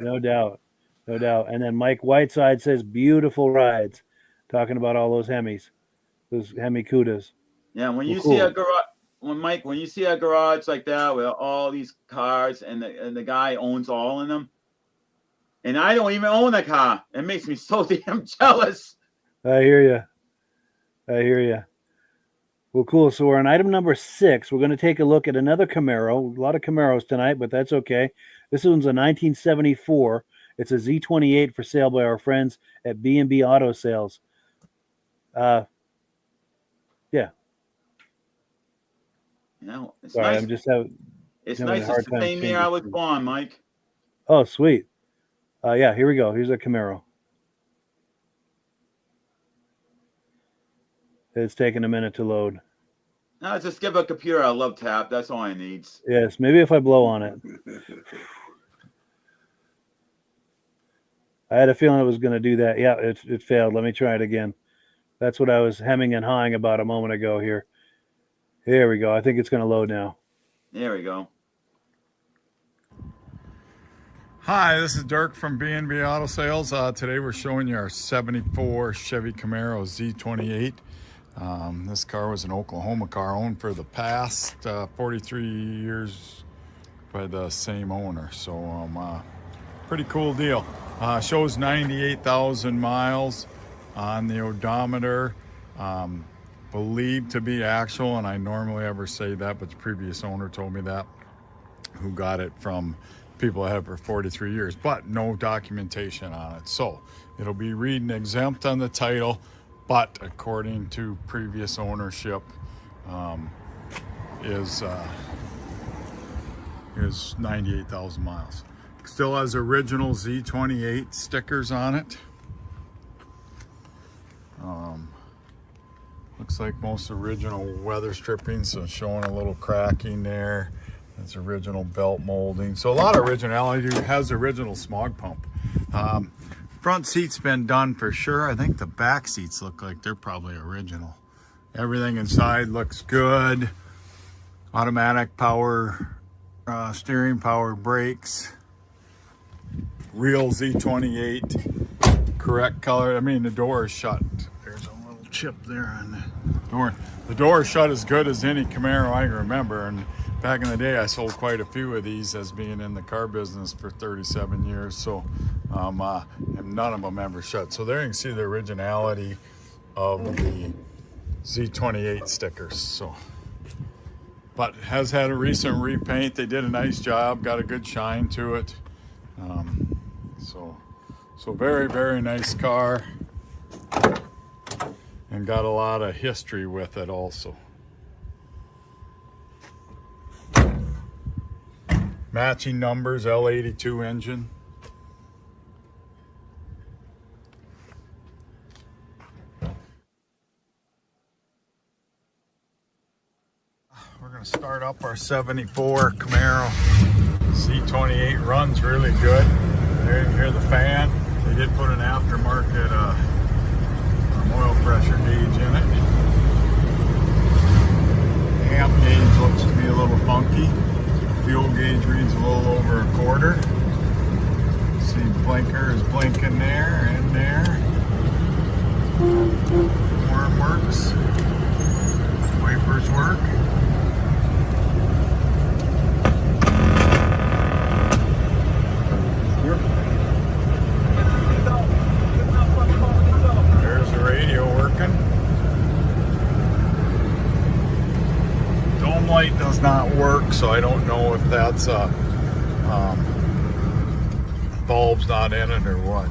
no doubt. No doubt. And then Mike Whiteside says, beautiful rides. Talking about all those Hemis, those Hemi Cudas. Yeah, when you cool. see a garage, when you see a garage like that with all these cars and the guy owns all of them, and I don't even own a car, it makes me so damn jealous. I hear you. Well, cool. So we're on item number 6. We're going to take a look at another Camaro. A lot of Camaros tonight, but that's okay. This one's a 1974. It's a Z28 for sale by our friends at B&B Auto Sales. Yeah. You know, it's Sorry, nice. I'm just having. It's having a nice. hard It's the time same year changing I was things. born, Mike. Oh, sweet. Yeah, here we go. Here's a Camaro. It's taking a minute to load. No, just give a computer a love tap. That's all it needs. Yes, maybe if I blow on it. I had a feeling it was going to do that. Yeah, it failed. Let me try it again. That's what I was hemming and hawing about a moment ago here. Here we go. I think it's going to load now. There we go. Hi, this is Dirk from B&B Auto Sales. Today we're showing you our 74 Chevy Camaro Z28. This car was an Oklahoma car owned for the past 43 years by the same owner. So pretty cool deal. Shows 98,000 miles on the odometer. Believed to be actual, and I normally ever say that, but the previous owner told me that, who got it from people that have it for 43 years, but no documentation on it. So it'll be reading exempt on the title, but according to previous ownership, is 98,000 miles. Still has original Z28 stickers on it. Looks like most original weather stripping, so showing a little cracking there. That's original belt molding. So a lot of originality. It has original smog pump. Front seat's been done for sure. I think the back seats look like they're probably original. Everything inside looks good. Automatic power steering, power brakes. Real Z28. Correct color. I mean, the door is shut. There's a little chip there on the door. The door is shut as good as any Camaro I can remember. And back in the day, I sold quite a few of these as being in the car business for 37 years. So and none of them ever shut. So there you can see the originality of the Z28 stickers. So, but has had a recent repaint. They did a nice job, got a good shine to it. So very, very nice car, and got a lot of history with it also. Matching numbers, L82 engine. We're going to start up our 74 Camaro. Z28 runs really good. There you can hear the fan. They did put an aftermarket oil pressure gauge in it. The amp gauge looks to be a little funky. Fuel gauge reads a little over a quarter. See, blinker is blinking there and there. Horn works. Wipers work. There's the radio working. Dome light does not work, so I don't know if that's bulb's not in it or what.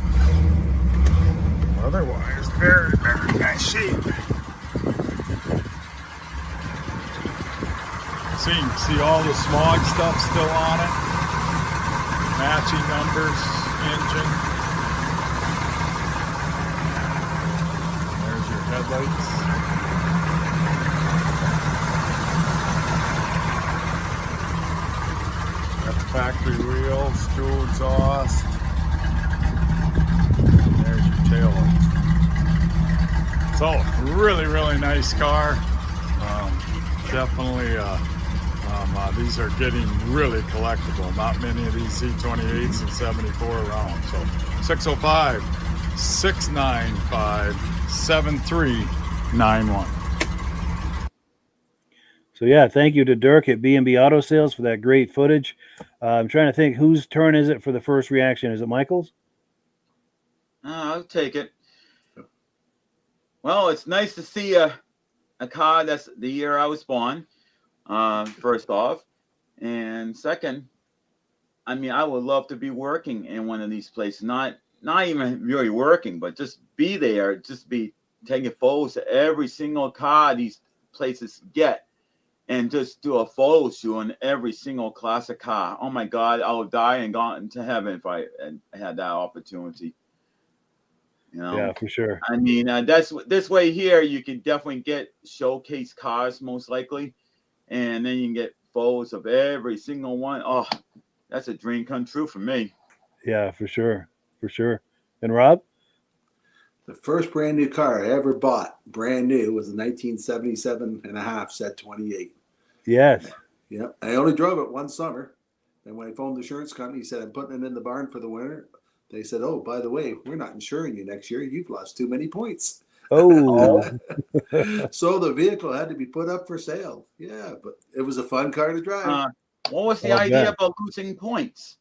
Otherwise, very, very nice shape. So you can see all the smog stuff still on it. Matching numbers, engine. There's your headlights. Got the factory wheels, dual exhaust. And there's your tail lights. So, really, really nice car. Definitely These are getting really collectible. Not many of these Z28s and 74 around. So 605-695-7391. So yeah, thank you to Dirk at B&B Auto Sales for that great footage. I'm trying to think, whose turn is it for the first reaction? Is it Michael's? I'll take it. Well, it's nice to see a car that's the year I was born, first off. And second, I mean, I would love to be working in one of these places. Not even really working, but just be there, just be taking photos of every single car these places get. And just do a photo shoot on every single classic car. Oh my God, I would die and go into heaven if I had that opportunity. You know? Yeah, for sure. I mean, that's this way here. You can definitely get showcase cars most likely, and then you can get photos of every single one. Oh, that's a dream come true for me. Yeah, for sure, for sure. And Rob? The first brand new car I ever bought, brand new, was a 1977 and a half Z28. Yes. Yep. I only drove it one summer. And when I phoned the insurance company, he said, I'm putting it in the barn for the winter. They said, oh, by the way, we're not insuring you next year. You've lost too many points. Oh. So the vehicle had to be put up for sale. Yeah, but it was a fun car to drive. What was the idea about losing points?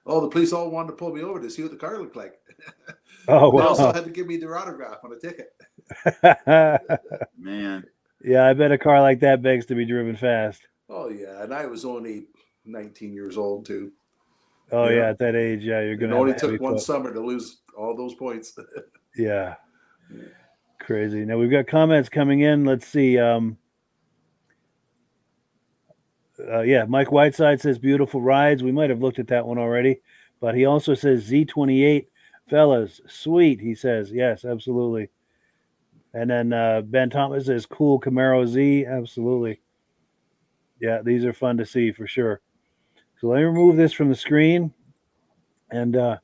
Oh, the police all wanted to pull me over to see what the car looked like. Oh, They wow. also had to give me their autograph on a ticket. Man. Yeah, I bet a car like that begs to be driven fast. Oh, yeah. And I was only 19 years old, too. Oh, Yeah. yeah, at that age, yeah, you're going It to only took one summer to lose all those points. Yeah. Crazy. Now we've got comments coming in. Let's see. Yeah, Mike Whiteside says beautiful rides. We might have looked at that one already, but he also says Z28, fellas, sweet. He says, yes, absolutely. And then Ben Thomas says cool Camaro Z. Absolutely. Yeah, these are fun to see for sure. So let me remove this from the screen, and we're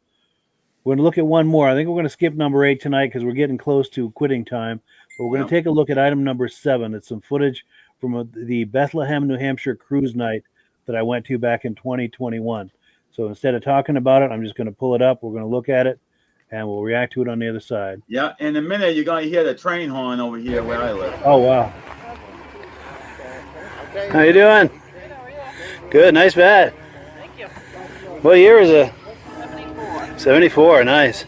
going to look at one more. I think we're going to skip number 8 tonight because we're getting close to quitting time. But we're going to take a look at item number 7. It's some footage from the Bethlehem, New Hampshire Cruise Night that I went to back in 2021. So instead of talking about it, I'm just going to pull it up. We're going to look at it, and we'll react to it on the other side. Yeah, in a minute, you're going to hear the train horn over here where I live. Oh, wow. How you doing? Good, nice vat. Thank you. What year is it? 74. 74, nice.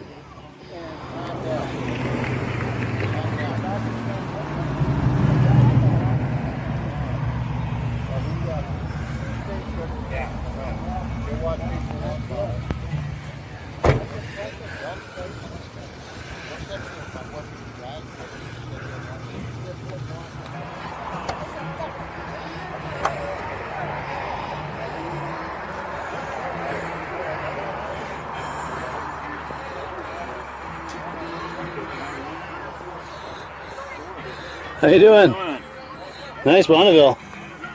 How you doing? Nice Bonneville.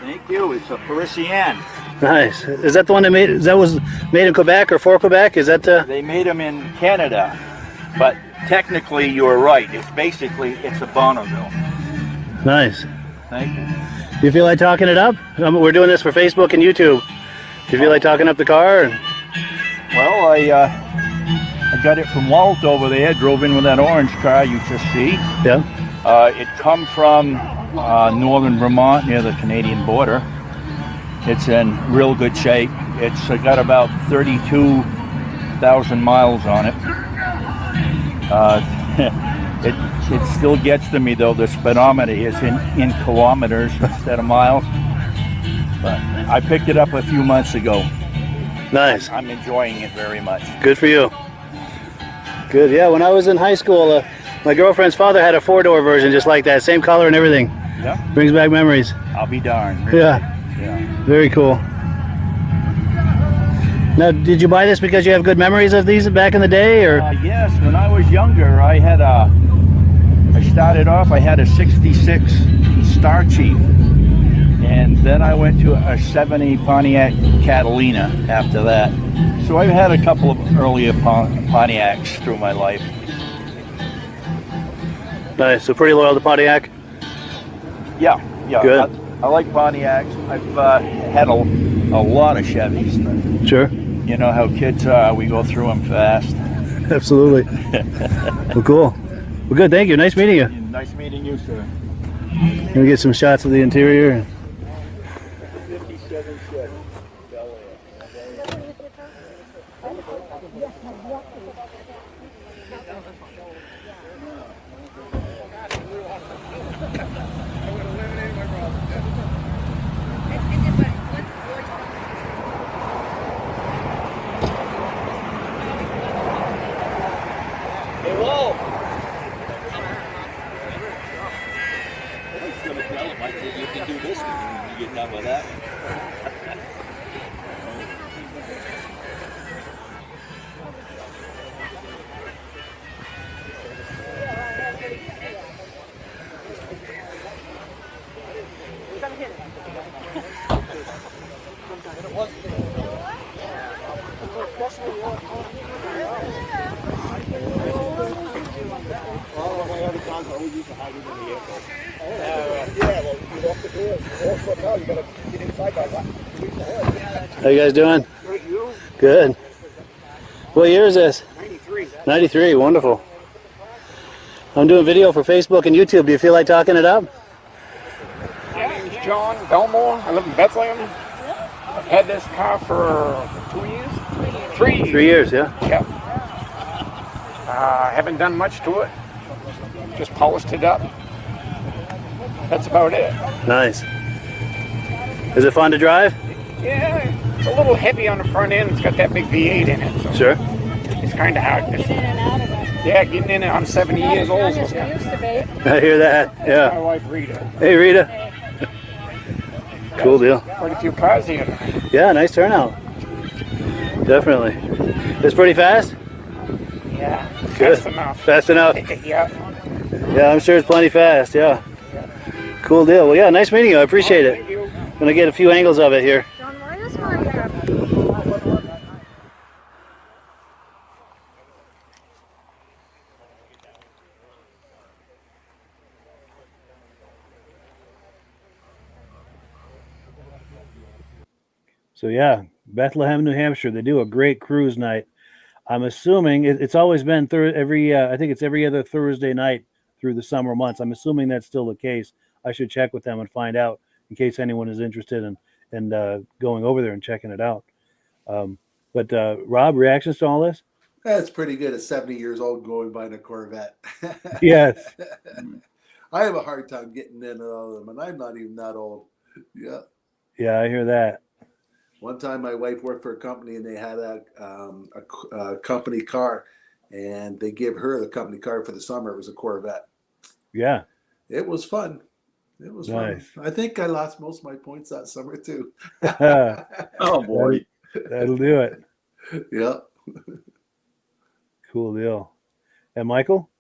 Thank you. It's a Parisienne. Nice. Is that the one that was made in Quebec or for Quebec? Is that the? They made them in Canada, but technically you're right. It's a Bonneville. Nice. Thank you. Do you feel like talking it up? We're doing this for Facebook and YouTube. Do you feel like talking up the car? Or? Well, I got it from Walt over there. Drove in with that orange car you just see. Yeah. It come from northern Vermont near the Canadian border. It's in real good shape. It's got about 32,000 miles on it. It still gets to me though. The speedometer is in kilometers instead of miles. But I picked it up a few months ago. Nice. I'm enjoying it very much. Good for you. Good. Yeah. When I was in high school, my girlfriend's father had a 4-door version just like that, same color and everything. Yeah. Brings back memories. I'll be darned. Yeah. Yeah. Very cool. Now, did you buy this because you have good memories of these back in the day, or? Yes. When I was younger, I started off. I had a '66 Star Chief, and then I went to a '70 Pontiac Catalina after that. So I've had a couple of earlier Pontiacs through my life. Nice. So pretty loyal to Pontiac. Yeah. Good. I like Pontiacs. I've had a lot of Chevys. Sure. You know how kids are. We go through them fast. Absolutely. Well, cool. Well, good. Thank you. Nice meeting you. Nice meeting you, sir. Let me get some shots of the interior. 57 Chevy. You can do this when you get done with that. How you guys doing? Good. What year is this? 93. 93, wonderful. I'm doing video for Facebook and YouTube. Do you feel like talking it up? My name's John Belmore. I live in Bethlehem. I've had this car for 2 years? 3 years. 3 years, yeah. Yep. Haven't done much to it. Just polished it up. That's about it. Nice. Is it fun to drive? Yeah, it's a little heavy on the front end. It's got that big V8 in it. So Sure. it's kind of hard. Yeah, getting in it. I'm 70 years old. So it's kind of, I hear that. my Yeah. wife Rita. Hey, Rita. Cool deal. Quite a few cars here. Yeah, nice turnout. Definitely. It's pretty fast? Yeah, Good. fast enough. Fast enough. Yeah. Yeah, I'm sure it's plenty fast. Yeah. Cool deal. Well, yeah, nice meeting you. I appreciate it. Thank you. Gonna get a few angles of it here. So yeah, Bethlehem, New Hampshire, they do a great cruise night. I'm assuming it's always been I think it's every other Thursday night through the summer months. I'm assuming that's still the case. I should check with them and find out in case anyone is interested in going over there and checking it out. But Rob, reactions to all this? That's pretty good at 70 years old going buying a Corvette. Yes. I have a hard time getting in and out of them, and I'm not even that old. Yeah. Yeah, I hear that. One time, my wife worked for a company, and they had a company car, and they give her the company car for the summer. It was a Corvette. Yeah. It was fun. It was Nice. fun. I think I lost most of my points that summer too. Oh boy. That'll do it. Yeah. Cool deal. And Michael?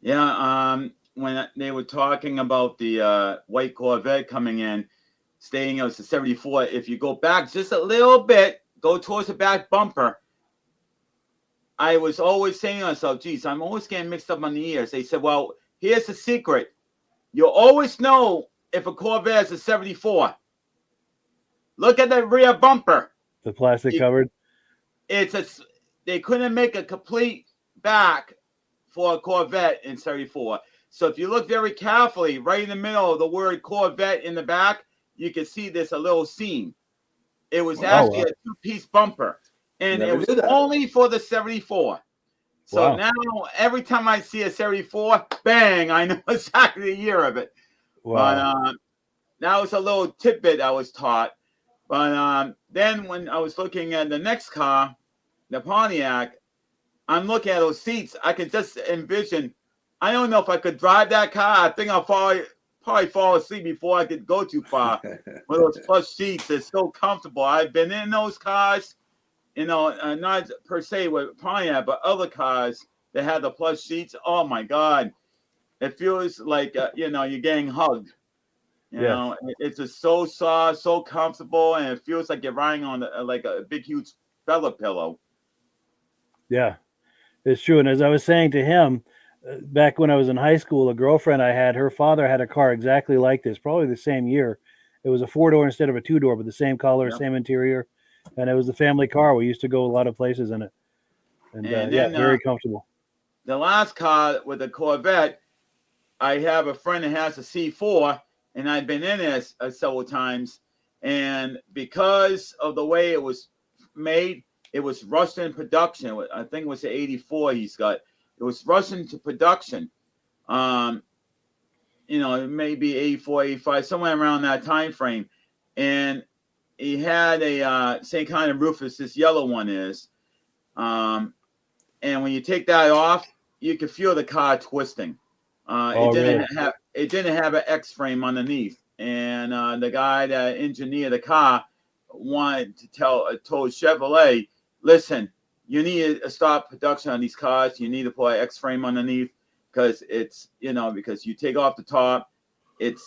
Yeah, when they were talking about the white Corvette coming in, stating it was a 74, if you go back just a little bit, go towards the back bumper, I was always saying to myself, geez, I'm always getting mixed up on the years. They said, well, here's the secret. You'll always know if a Corvette is a 74. Look at the rear bumper. The plastic covered? They couldn't make a complete back for a Corvette in 74. So if you look very carefully, right in the middle of the word Corvette in the back, you can see there's a little seam. It was actually a two-piece bumper, and it was only for the 74. So now every time I see a 74, bang, I know exactly the year of it. Wow. But that was a little tidbit I was taught. But then when I was looking at the next car, the Pontiac, I'm looking at those seats. I can just envision. I don't know if I could drive that car. I think I'll probably fall asleep before I could go too far. With those plush seats, they're so comfortable. I've been in those cars, not per se with Pontiac, but other cars that had the plush seats. Oh my God, it feels like you're getting hugged. You know, it's just so soft, so comfortable, and it feels like you're riding on like a big, huge fella pillow. Yeah, it's true. And as I was saying to him, back when I was in high school, a girlfriend I had, her father had a car exactly like this, probably the same year. It was a 4-door instead of a 2-door, but the same color, Yep. same interior, and it was the family car. We used to go a lot of places in it, and And yeah, then, very comfortable. The last car with the Corvette, I have a friend that has a C4, and I've been in it several times. And because of the way it was made, it was rushed in production. I think it was the 84 he's got. It was rushed into production. Maybe 84, 85, somewhere around that time frame. And he had a same kind of roof as this yellow one is. And when you take that off, you could feel the car twisting. It didn't have an X frame underneath, and the guy that engineered the car wanted to told Chevrolet, listen, you need to stop production on these cars. You need to put an X frame underneath because because you take off the top, it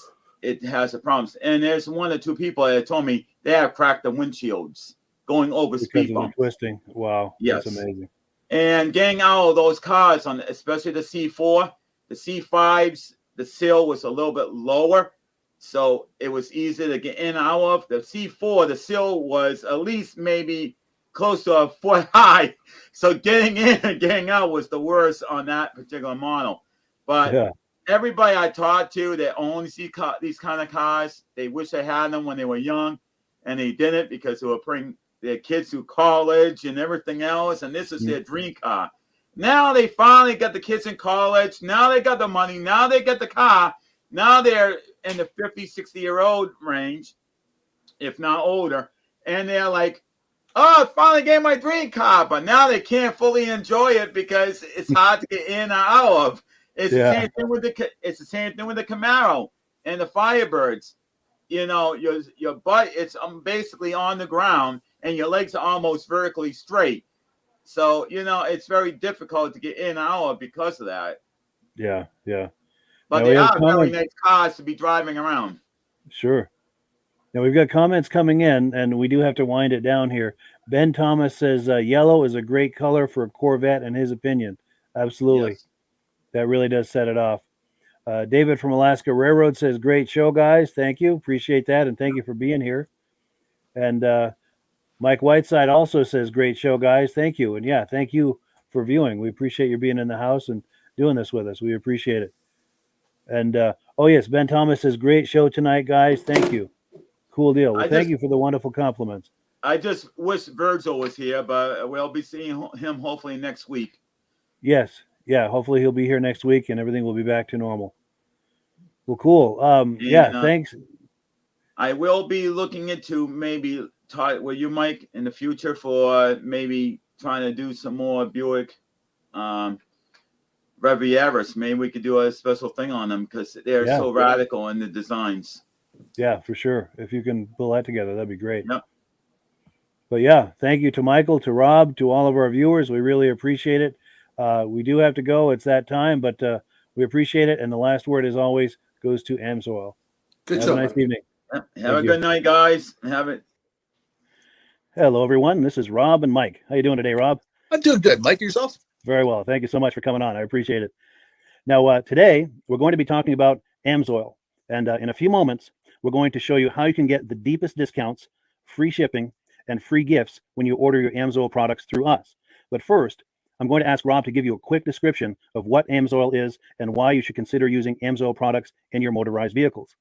has the problems. And there's 1 or 2 people that told me they have cracked the windshields going over Because speed of the bumps. twisting. Wow, Yes. that's amazing. And getting out of those cars, especially the C4, the C5s, the sill was a little bit lower, so it was easy to get in and out of. The C4, the sill was at least maybe close to a foot high, so getting in and getting out was the worst on that particular model. But everybody I talked to that owns these kind of cars, they wish they had them when they were young, and they didn't because they were putting their kids through college and everything else, and this is their dream car. Now they finally got the kids in college. Now they got the money. Now they got the car. Now they're in the 50, 60-year-old range, if not older, and they're like, oh, I finally get my dream car, but now they can't fully enjoy it because it's hard to get in or out of. It's the same thing with the Camaro and the Firebirds. Your butt, it's basically on the ground, and your legs are almost vertically straight. So, it's very difficult to get in and out of because of that. Yeah. But they are very nice cars to be driving around. Sure. Now we've got comments coming in, and we do have to wind it down here. Ben Thomas says yellow is a great color for a Corvette, in his opinion. Absolutely. Yes. That really does set it off. David from Alaska Railroad says, great show, guys. Thank you. Appreciate that, and thank you for being here. And Mike Whiteside also says, great show, guys. Thank you. And yeah, thank you for viewing. We appreciate you being in the house and doing this with us. We appreciate it. And oh yes, Ben Thomas says, great show tonight, guys. Thank you. Cool deal. Well, thank you for the wonderful compliments. I just wish Virgil was here, but we'll be seeing him hopefully next week. Yes. Yeah. Hopefully he'll be here next week and everything will be back to normal. Well, cool. Thanks. I will be looking into maybe talk with you, Mike, in the future for maybe trying to do some more Buick Rivieras. Maybe we could do a special thing on them because they're so radical in the designs. Yeah, for sure. If you can pull that together, that'd be great. Yep. But yeah, thank you to Michael, to Rob, to all of our viewers. We really appreciate it. We do have to go. It's that time, but we appreciate it. And the last word, as always, goes to Amsoil. Good Have show. a nice evening. Have a good night, guys. Have it. Hello, everyone. This is Rob and Mike. How you doing today, Rob? I'm doing good. Mike, yourself? Very well. Thank you so much for coming on. I appreciate it. Now, today, we're going to be talking about Amsoil. And in a few moments, we're going to show you how you can get the deepest discounts, free shipping, and free gifts when you order your Amsoil products through us. But first, I'm going to ask Rob to give you a quick description of what Amsoil is and why you should consider using Amsoil products in your motorized vehicles.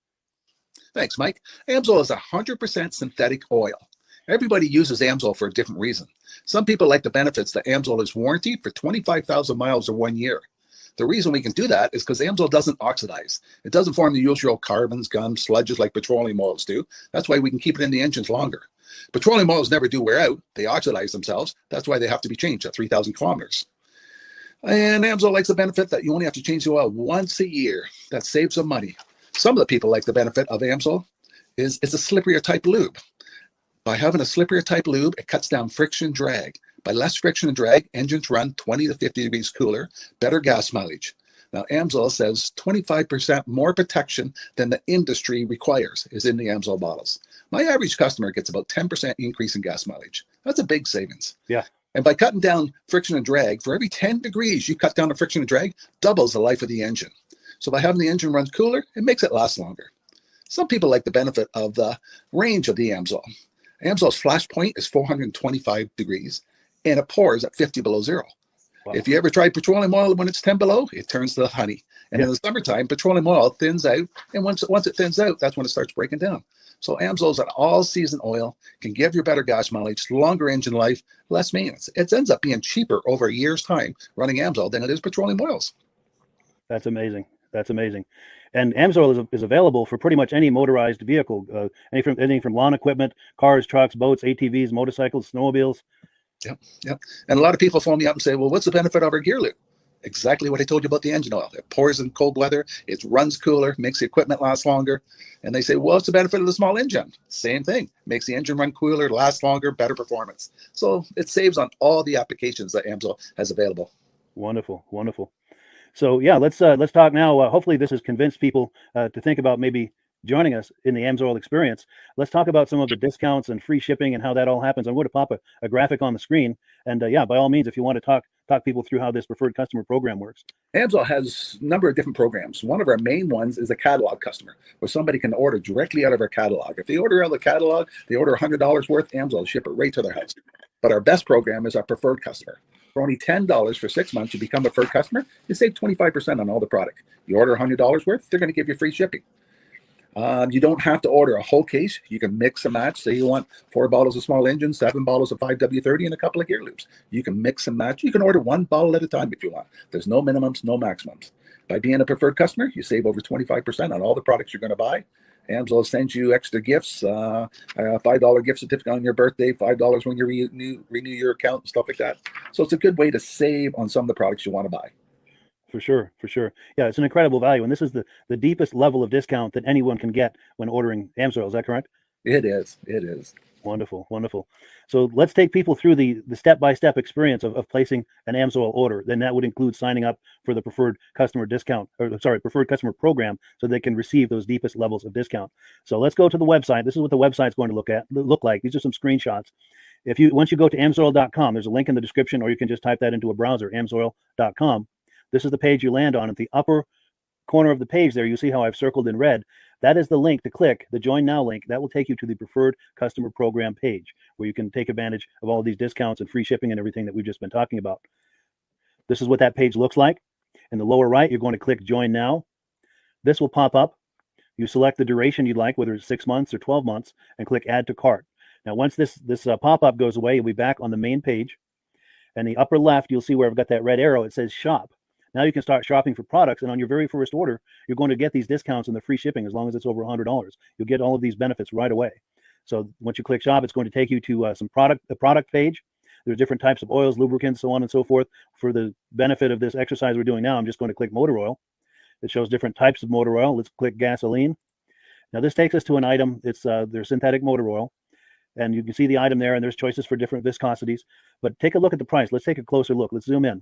Thanks, Mike. Amsoil is 100% synthetic oil. Everybody uses Amsoil for a different reason. Some people like the benefits that Amsoil is warranted for 25,000 miles or 1 year. The reason we can do that is because Amsoil doesn't oxidize. It doesn't form the usual carbons, gums, sludges like petroleum oils do. That's why we can keep it in the engines longer. Petroleum oils never do wear out. They oxidize themselves. That's why they have to be changed at 3,000 kilometers. And Amsoil likes the benefit that you only have to change the oil once a year. That saves some money. Some of the people like the benefit of Amsoil is it's a slipperier type lube. By having a slipperier type lube, it cuts down friction drag. By less friction and drag, engines run 20 to 50 degrees cooler, better gas mileage. Now, Amsoil says 25% more protection than the industry requires is in the Amsoil bottles. My average customer gets about 10% increase in gas mileage. That's a big savings. Yeah. And by cutting down friction and drag, for every 10 degrees you cut down the friction and drag, doubles the life of the engine. So by having the engine run cooler, it makes it last longer. Some people like the benefit of the range of the Amsoil. Amsoil's flash point is 425 degrees, and it pours at 50 below zero. Wow. If you ever tried petroleum oil when it's 10 below, it turns to honey. And in the summertime, petroleum oil thins out, and once it thins out, that's when it starts breaking down. So Amsoil's an all-season oil, can give you better gas mileage, longer engine life, less maintenance. It ends up being cheaper over a year's time running Amsoil than it is petroleum oils. That's amazing. That's amazing. And Amsoil is available for pretty much any motorized vehicle, anything from lawn equipment, cars, trucks, boats, ATVs, motorcycles, snowmobiles. Yep. And a lot of people phone me up and say, well, what's the benefit of our gear loop? Exactly what I told you about the engine oil. It pours in cold weather, it runs cooler, makes the equipment last longer. And they say, well, what's the benefit of the small engine? Same thing. Makes the engine run cooler, last longer, better performance. So it saves on all the applications that Amsoil has available. Wonderful, wonderful. So yeah, let's talk now. Hopefully this has convinced people to think about maybe joining us in the Amsoil experience. Let's talk about some of the discounts and free shipping and how that all happens. I'm going to pop a graphic on the screen. And yeah, by all means, if you want to talk people through how this preferred customer program works. Amsoil has a number of different programs. One of our main ones is a catalog customer, where somebody can order directly out of our catalog. If they order out of the catalog, they order $100 worth, Amsoil will ship it right to their house. But our best program is our preferred customer. For only $10 for 6 months, you become a preferred customer, you save 25% on all the product. You order $100 worth, they're going to give you free shipping. You don't have to order a whole case. You can mix and match. Say you want 4 bottles of small engine, 7 bottles of 5W30, and a couple of gear loops. You can mix and match. You can order 1 bottle at a time if you want. There's no minimums, no maximums. By being a preferred customer, you save over 25% on all the products you're going to buy. Amsoil sends you extra gifts, a $5 gift certificate on your birthday, $5 when you renew your account, and stuff like that. So it's a good way to save on some of the products you want to buy. For sure. Yeah, it's an incredible value. And this is the deepest level of discount that anyone can get when ordering Amsoil. Is that correct? It is. Wonderful. So let's take people through the step-by-step experience of placing an Amsoil order. Then that would include signing up for the preferred customer preferred customer program, so they can receive those deepest levels of discount. So let's go to the website. This is what the website's going to look like. These are some screenshots. Once you go to amsoil.com, there's a link in the description, or you can just type that into a browser, amsoil.com. This is the page you land on. At the upper corner of the page there, you see how I've circled in red. That is the link to click, the Join Now link. That will take you to the Preferred Customer Program page, where you can take advantage of all of these discounts and free shipping and everything that we've just been talking about. This is what that page looks like. In the lower right, you're going to click Join Now. This will pop up. You select the duration you'd like, whether it's 6 months or 12 months, and click Add to Cart. Now, once this pop-up goes away, you'll be back on the main page. And the upper left, you'll see where I've got that red arrow. It says Shop. Now you can start shopping for products, and on your very first order, you're going to get these discounts and the free shipping as long as it's over $100. You'll get all of these benefits right away. So once you click Shop, it's going to take you to the product page. There's different types of oils, lubricants, so on and so forth. For the benefit of this exercise we're doing now, I'm just going to click motor oil. It shows different types of motor oil. Let's click gasoline. Now this takes us to an item. It's their synthetic motor oil. And you can see the item there, and there's choices for different viscosities. But take a look at the price. Let's take a closer look. Let's zoom in.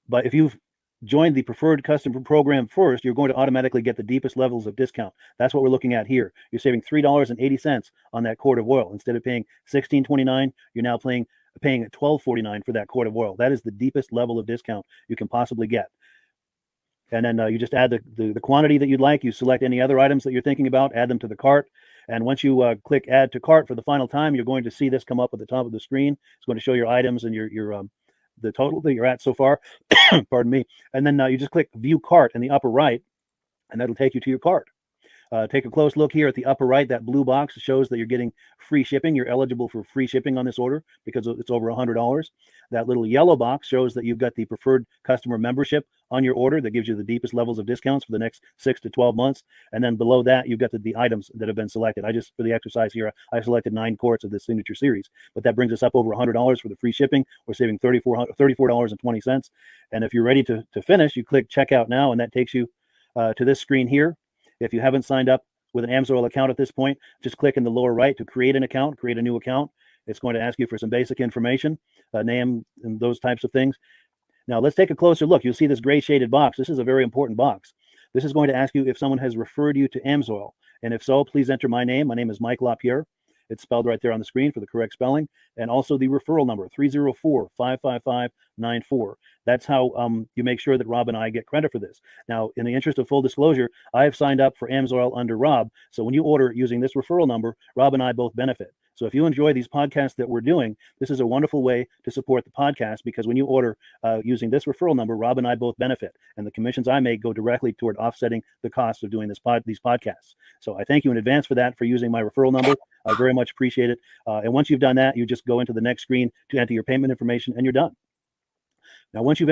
But if you've joined the preferred customer program first, you're going to automatically get the deepest levels of discount. That's what we're looking at here. You're saving $3.80 on that quart of oil. Instead of paying $16.29, you're now paying $12.49 for that quart of oil. That is the deepest level of discount you can possibly get. And then you just add the quantity that you'd like. You select any other items that you're thinking about, add them to the cart. And once you click Add to Cart for the final time, you're going to see this come up at the top of the screen. It's going to show your items and your the total that you're at so far. Pardon me. And then you just click View Cart in the upper right, and that'll take you to your cart. Take a close look here at the upper right. That blue box shows that you're getting free shipping. You're eligible for free shipping on this order because it's over $100. That little yellow box shows that you've got the preferred customer membership on your order that gives you the deepest levels of discounts for the next 6 to 12 months. And then below that, you've got the items that have been selected. For the exercise here, I selected 9 quarts of the signature series, but that brings us up over $100 for the free shipping. We're saving $34.20. And if you're ready to finish, you click Checkout Now, and that takes you to this screen here. If you haven't signed up with an Amsoil account at this point, just click in the lower right to create an account, create a new account. It's going to ask you for some basic information, name and those types of things. Now let's take a closer look. You'll see this gray shaded box. This is a very important box. This is going to ask you if someone has referred you to Amsoil. And if so, please enter my name. My name is Mike LaPierre. It's spelled right there on the screen for the correct spelling. And also the referral number, 304-555-94. That's how you make sure that Rob and I get credit for this. Now, in the interest of full disclosure, I have signed up for Amsoil under Rob. So when you order using this referral number, Rob and I both benefit. So if you enjoy these podcasts that we're doing, this is a wonderful way to support the podcast, because when you order using this referral number, Rob and I both benefit, and the commissions I make go directly toward offsetting the cost of doing these podcasts. So I thank you in advance for that, for using my referral number. I very much appreciate it. And once you've done that, you just go into the next screen to enter your payment information, and you're done. Now, once you've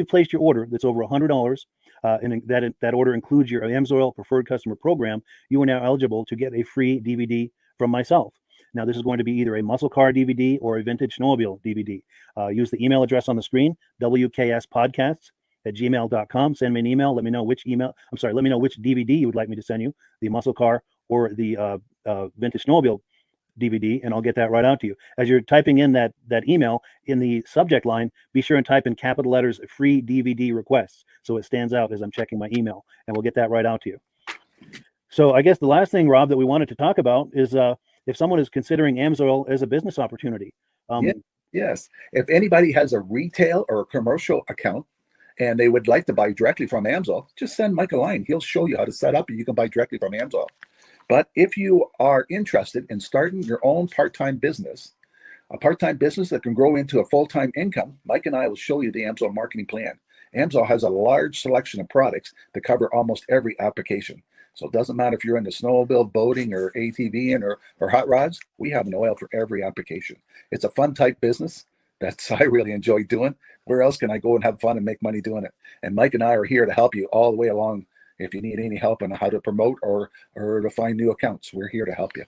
placed your order that's over $100, and that order includes your Amsoil Preferred Customer Program, you are now eligible to get a free DVD from myself. Now, this is going to be either a muscle car DVD or a vintage snowmobile DVD. Use the email address on the screen, wkspodcasts@gmail.com. Send me an email. Let me know which DVD you would like me to send you, the muscle car or the vintage snowmobile DVD, and I'll get that right out to you. As you're typing in that email, in the subject line, be sure and type in capital letters, free DVD requests, so it stands out as I'm checking my email, and we'll get that right out to you. So I guess the last thing, Rob, that we wanted to talk about is if someone is considering Amsoil as a business opportunity. Yes. If anybody has a retail or a commercial account and they would like to buy directly from Amsoil, just send Mike a line. He'll show you how to set up, and you can buy directly from Amsoil. But if you are interested in starting your own part-time business, a part-time business that can grow into a full-time income, Mike and I will show you the Amsoil marketing plan. Amsoil has a large selection of products that cover almost every application. So it doesn't matter if you're into snowmobile, boating, or ATVing, or hot rods. We have an oil for every application. It's a fun type business that's I really enjoy doing. Where else can I go and have fun and make money doing it? And Mike and I are here to help you all the way along. If you need any help on how to promote or to find new accounts, we're here to help you.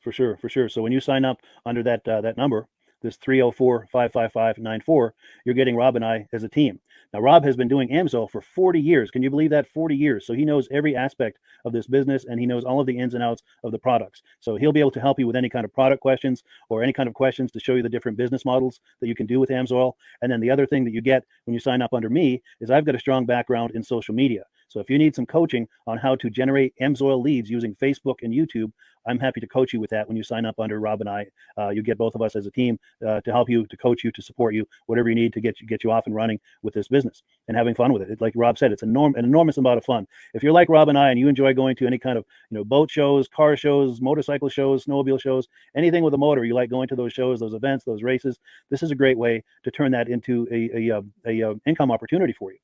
For sure. So when you sign up under that number, this 304-555-94, you're getting Rob and I as a team. Now, Rob has been doing Amsoil for 40 years. Can you believe that? 40 years. So he knows every aspect of this business, and he knows all of the ins and outs of the products. So he'll be able to help you with any kind of product questions or any kind of questions to show you the different business models that you can do with Amsoil. And then the other thing that you get when you sign up under me is I've got a strong background in social media. So if you need some coaching on how to generate Amsoil leads using Facebook and YouTube, I'm happy to coach you with that when you sign up under Rob and I. You get both of us as a team to help you, to coach you, to support you, whatever you need to get you off and running with this business and having fun with it. Like Rob said, it's an enormous amount of fun. If you're like Rob and I and you enjoy going to any kind of boat shows, car shows, motorcycle shows, snowmobile shows, anything with a motor, you like going to those shows, those events, those races, this is a great way to turn that into a income opportunity for you.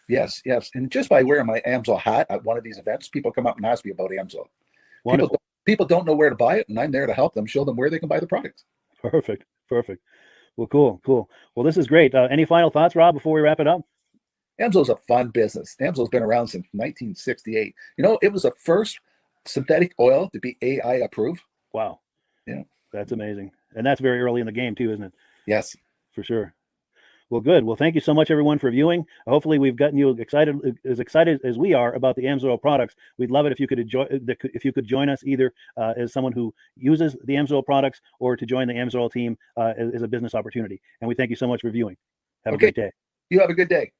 Yes. And just by wearing my Amsoil hat at one of these events, people come up and ask me about Amsoil. People don't know where to buy it, and I'm there to help them, show them where they can buy the product. Perfect. Well, cool. Well, this is great. Any final thoughts, Rob, before we wrap it up? Amsoil's a fun business. Amsoil's been around since 1968. It was the first synthetic oil to be AI approved. Wow. Yeah. That's amazing. And that's very early in the game too, isn't it? Yes. For sure. Well, good. Well, thank you so much, everyone, for viewing. Hopefully, we've gotten you excited as we are about the Amsoil products. We'd love it if you could join us either as someone who uses the Amsoil products or to join the Amsoil team as a business opportunity. And we thank you so much for viewing. Have a great day. You have a good day.